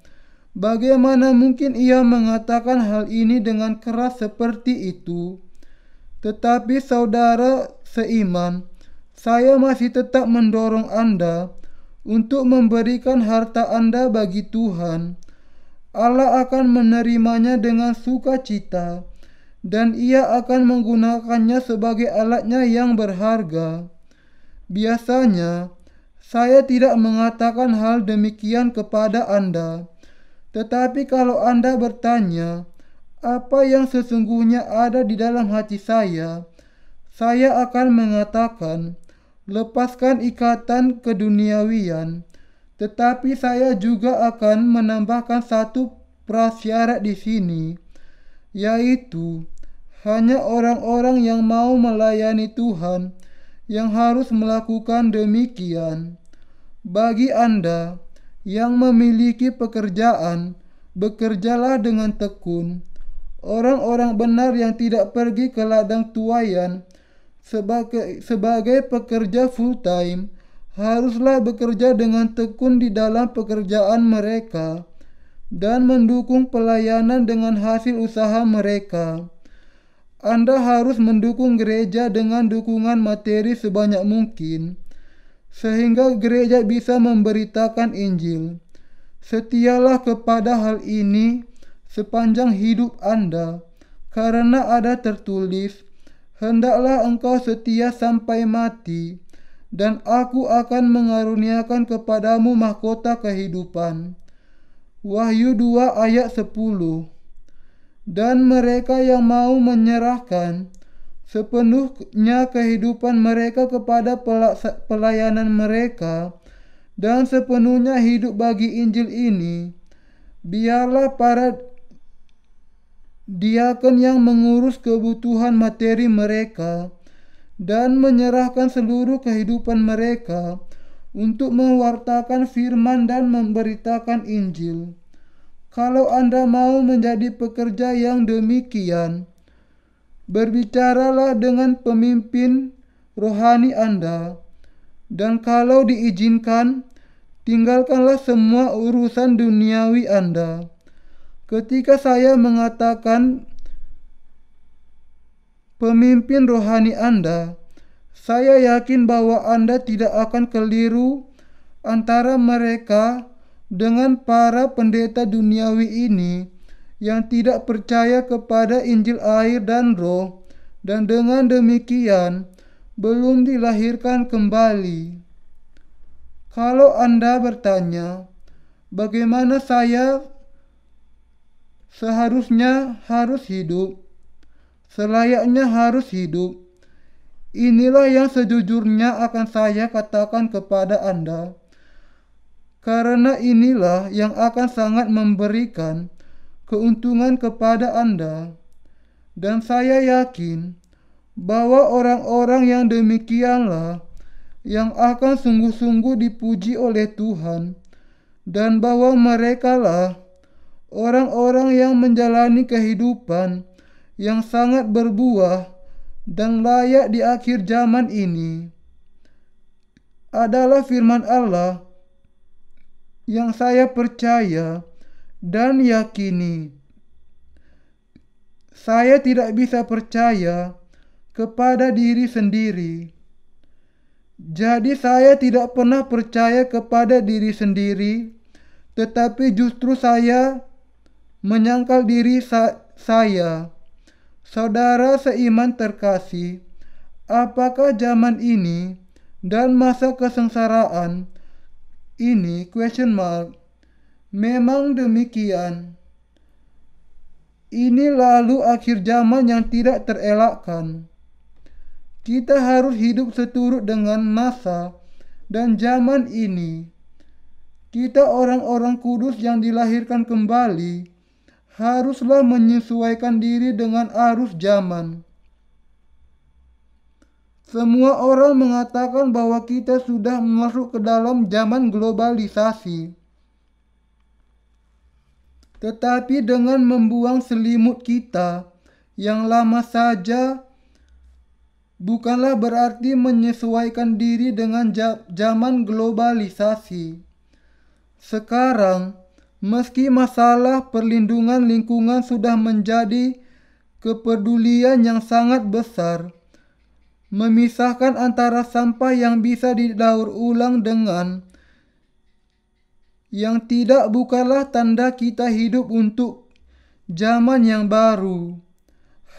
Bagaimana mungkin ia mengatakan hal ini dengan keras seperti itu? Tetapi saudara seiman, saya masih tetap mendorong Anda untuk memberikan harta Anda bagi Tuhan. Allah akan menerimanya dengan sukacita, dan Ia akan menggunakannya sebagai alatnya yang berharga. Biasanya, saya tidak mengatakan hal demikian kepada Anda. Tetapi kalau Anda bertanya, apa yang sesungguhnya ada di dalam hati saya akan mengatakan, lepaskan ikatan keduniawian. Tetapi saya juga akan menambahkan satu prasyarat di sini, yaitu hanya orang-orang yang mau melayani Tuhan yang harus melakukan demikian. Bagi Anda yang memiliki pekerjaan, bekerjalah dengan tekun. Orang-orang benar yang tidak pergi ke ladang tuaian sebagai pekerja full time haruslah bekerja dengan tekun di dalam pekerjaan mereka dan mendukung pelayanan dengan hasil usaha mereka. Anda harus mendukung gereja dengan dukungan materi sebanyak mungkin, sehingga gereja bisa memberitakan Injil. Setialah kepada hal ini sepanjang hidup Anda, karena ada tertulis, hendaklah engkau setia sampai mati, dan aku akan mengaruniakan kepadamu mahkota kehidupan. Wahyu 2 ayat 10. Dan mereka yang mau menyerahkan sepenuhnya kehidupan mereka kepada pelayanan mereka, dan sepenuhnya hidup bagi Injil ini. Biarlah para diakon yang mengurus kebutuhan materi mereka dan menyerahkan seluruh kehidupan mereka untuk mewartakan firman dan memberitakan Injil. Kalau Anda mau menjadi pekerja yang demikian, berbicaralah dengan pemimpin rohani Anda, dan kalau diizinkan, tinggalkanlah semua urusan duniawi Anda. Ketika saya mengatakan pemimpin rohani Anda, saya yakin bahwa Anda tidak akan keliru antara mereka dengan para pendeta duniawi ini yang tidak percaya kepada Injil air dan Roh, dan dengan demikian belum dilahirkan kembali. Kalau Anda bertanya, bagaimana saya seharusnya harus hidup, selayaknya harus hidup, inilah yang sejujurnya akan saya katakan kepada Anda, karena inilah yang akan sangat memberikan keuntungan kepada Anda. Dan saya yakin bahwa orang-orang yang demikianlah yang akan sungguh-sungguh dipuji oleh Tuhan, dan bahwa merekalah orang-orang yang menjalani kehidupan yang sangat berbuah dan layak di akhir zaman ini. Adalah firman Allah yang saya percaya dan yakini. Saya tidak bisa percaya kepada diri sendiri. Jadi saya tidak pernah percaya kepada diri sendiri, tetapi justru saya menyangkal diri saya. Saudara seiman terkasih, apakah zaman ini dan masa kesengsaraan ini memang demikian? Ini lalu akhir zaman yang tidak terelakkan. Kita harus hidup seturut dengan masa dan zaman ini. Kita orang-orang kudus yang dilahirkan kembali haruslah menyesuaikan diri dengan arus zaman. Semua orang mengatakan bahwa kita sudah masuk ke dalam zaman globalisasi. Tetapi dengan membuang selimut kita yang lama saja bukanlah berarti menyesuaikan diri dengan zaman globalisasi. Sekarang, meski masalah perlindungan lingkungan sudah menjadi kepedulian yang sangat besar, memisahkan antara sampah yang bisa didaur ulang dengan yang tidak bukanlah tanda kita hidup untuk zaman yang baru.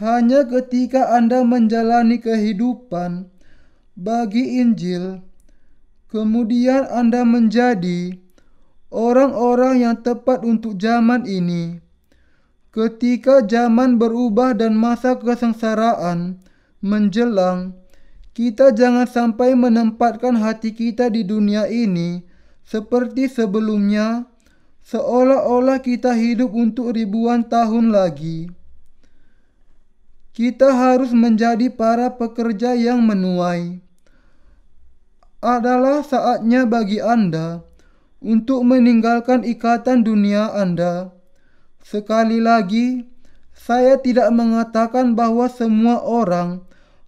Hanya ketika Anda menjalani kehidupan bagi Injil, kemudian Anda menjadi orang-orang yang tepat untuk zaman ini. Ketika zaman berubah dan masa kesengsaraan menjelang, kita jangan sampai menempatkan hati kita di dunia ini seperti sebelumnya, seolah-olah kita hidup untuk ribuan tahun lagi. Kita harus menjadi para pekerja yang menuai. Adalah saatnya bagi Anda untuk meninggalkan ikatan dunia Anda. Sekali lagi, saya tidak mengatakan bahwa semua orang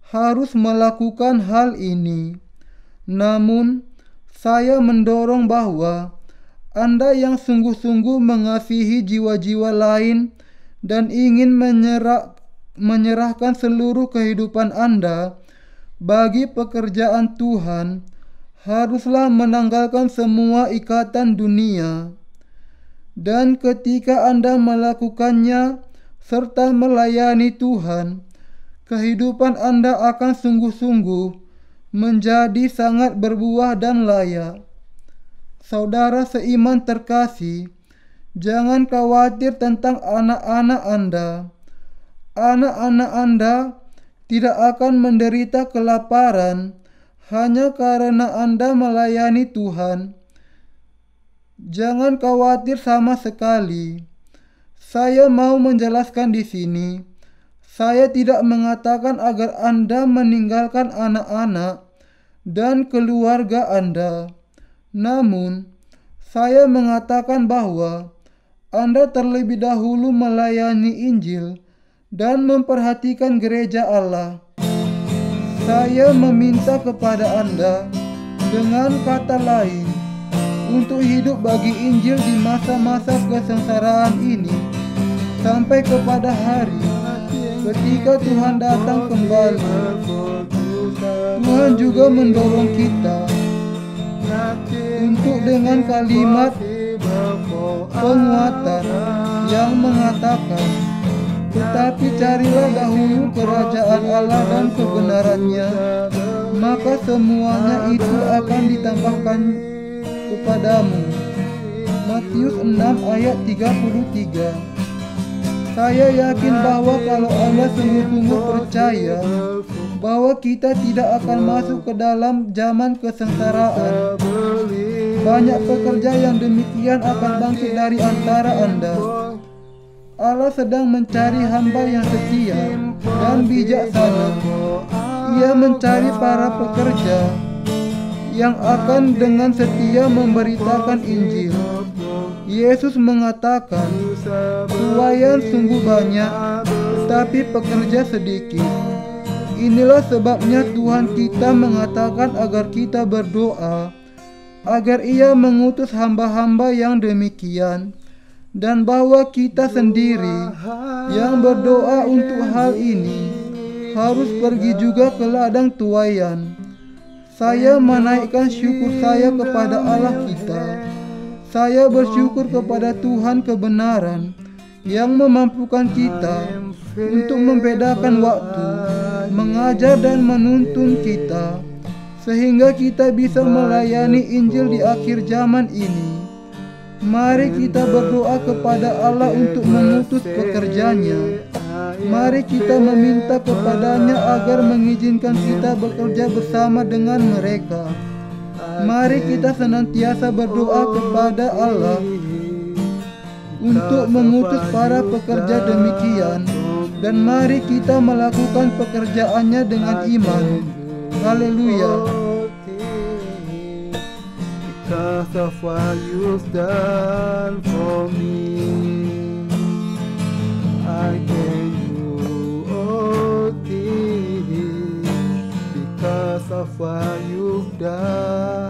harus melakukan hal ini. Namun, saya mendorong bahwa Anda yang sungguh-sungguh mengasihi jiwa-jiwa lain dan ingin menyerahkan seluruh kehidupan Anda bagi pekerjaan Tuhan, haruslah menanggalkan semua ikatan dunia. Dan ketika Anda melakukannya serta melayani Tuhan, kehidupan Anda akan sungguh-sungguh menjadi sangat berbuah dan layak. Saudara seiman terkasih, jangan khawatir tentang anak-anak Anda. Anak-anak Anda tidak akan menderita kelaparan hanya karena Anda melayani Tuhan. Jangan khawatir sama sekali. Saya mau menjelaskan di sini. Saya tidak mengatakan agar Anda meninggalkan anak-anak dan keluarga Anda. Namun, saya mengatakan bahwa Anda terlebih dahulu melayani Injil dan memperhatikan gereja Allah. Saya meminta kepada Anda, dengan kata lain, untuk hidup bagi Injil di masa-masa kesengsaraan ini, sampai kepada hari ketika Tuhan datang kembali. Tuhan juga mendorong kita untuk dengan kalimat penguatan yang mengatakan, tetapi carilah dahulu kerajaan Allah dan kebenarannya, maka semuanya itu akan ditambahkan kepadamu. Matius 6 ayat 33. Saya yakin bahwa kalau Anda sungguh-sungguh percaya bahwa kita tidak akan masuk ke dalam zaman kesengsaraan, banyak pekerja yang demikian akan bangkit dari antara Anda. Allah sedang mencari hamba yang setia dan bijaksana. Ia mencari para pekerja yang akan dengan setia memberitakan Injil. Yesus mengatakan, tuaian sungguh banyak, tetapi pekerja sedikit. Inilah sebabnya Tuhan kita mengatakan agar kita berdoa, agar Ia mengutus hamba-hamba yang demikian, dan bahwa kita sendiri yang berdoa untuk hal ini harus pergi juga ke ladang tuaian. Saya menaikkan syukur saya kepada Allah kita. Saya bersyukur kepada Tuhan kebenaran yang memampukan kita untuk membedakan waktu, mengajar dan menuntun kita, sehingga kita bisa melayani Injil di akhir zaman ini. Mari kita berdoa kepada Allah untuk mengutus pekerjanya. Mari kita meminta kepadanya agar mengizinkan kita bekerja bersama dengan mereka. Mari kita senantiasa berdoa kepada Allah untuk mengutus para pekerja demikian, dan mari kita melakukan pekerjaannya dengan iman. Haleluya. Because of what you've done for me, I can do all things. Because of what you've done.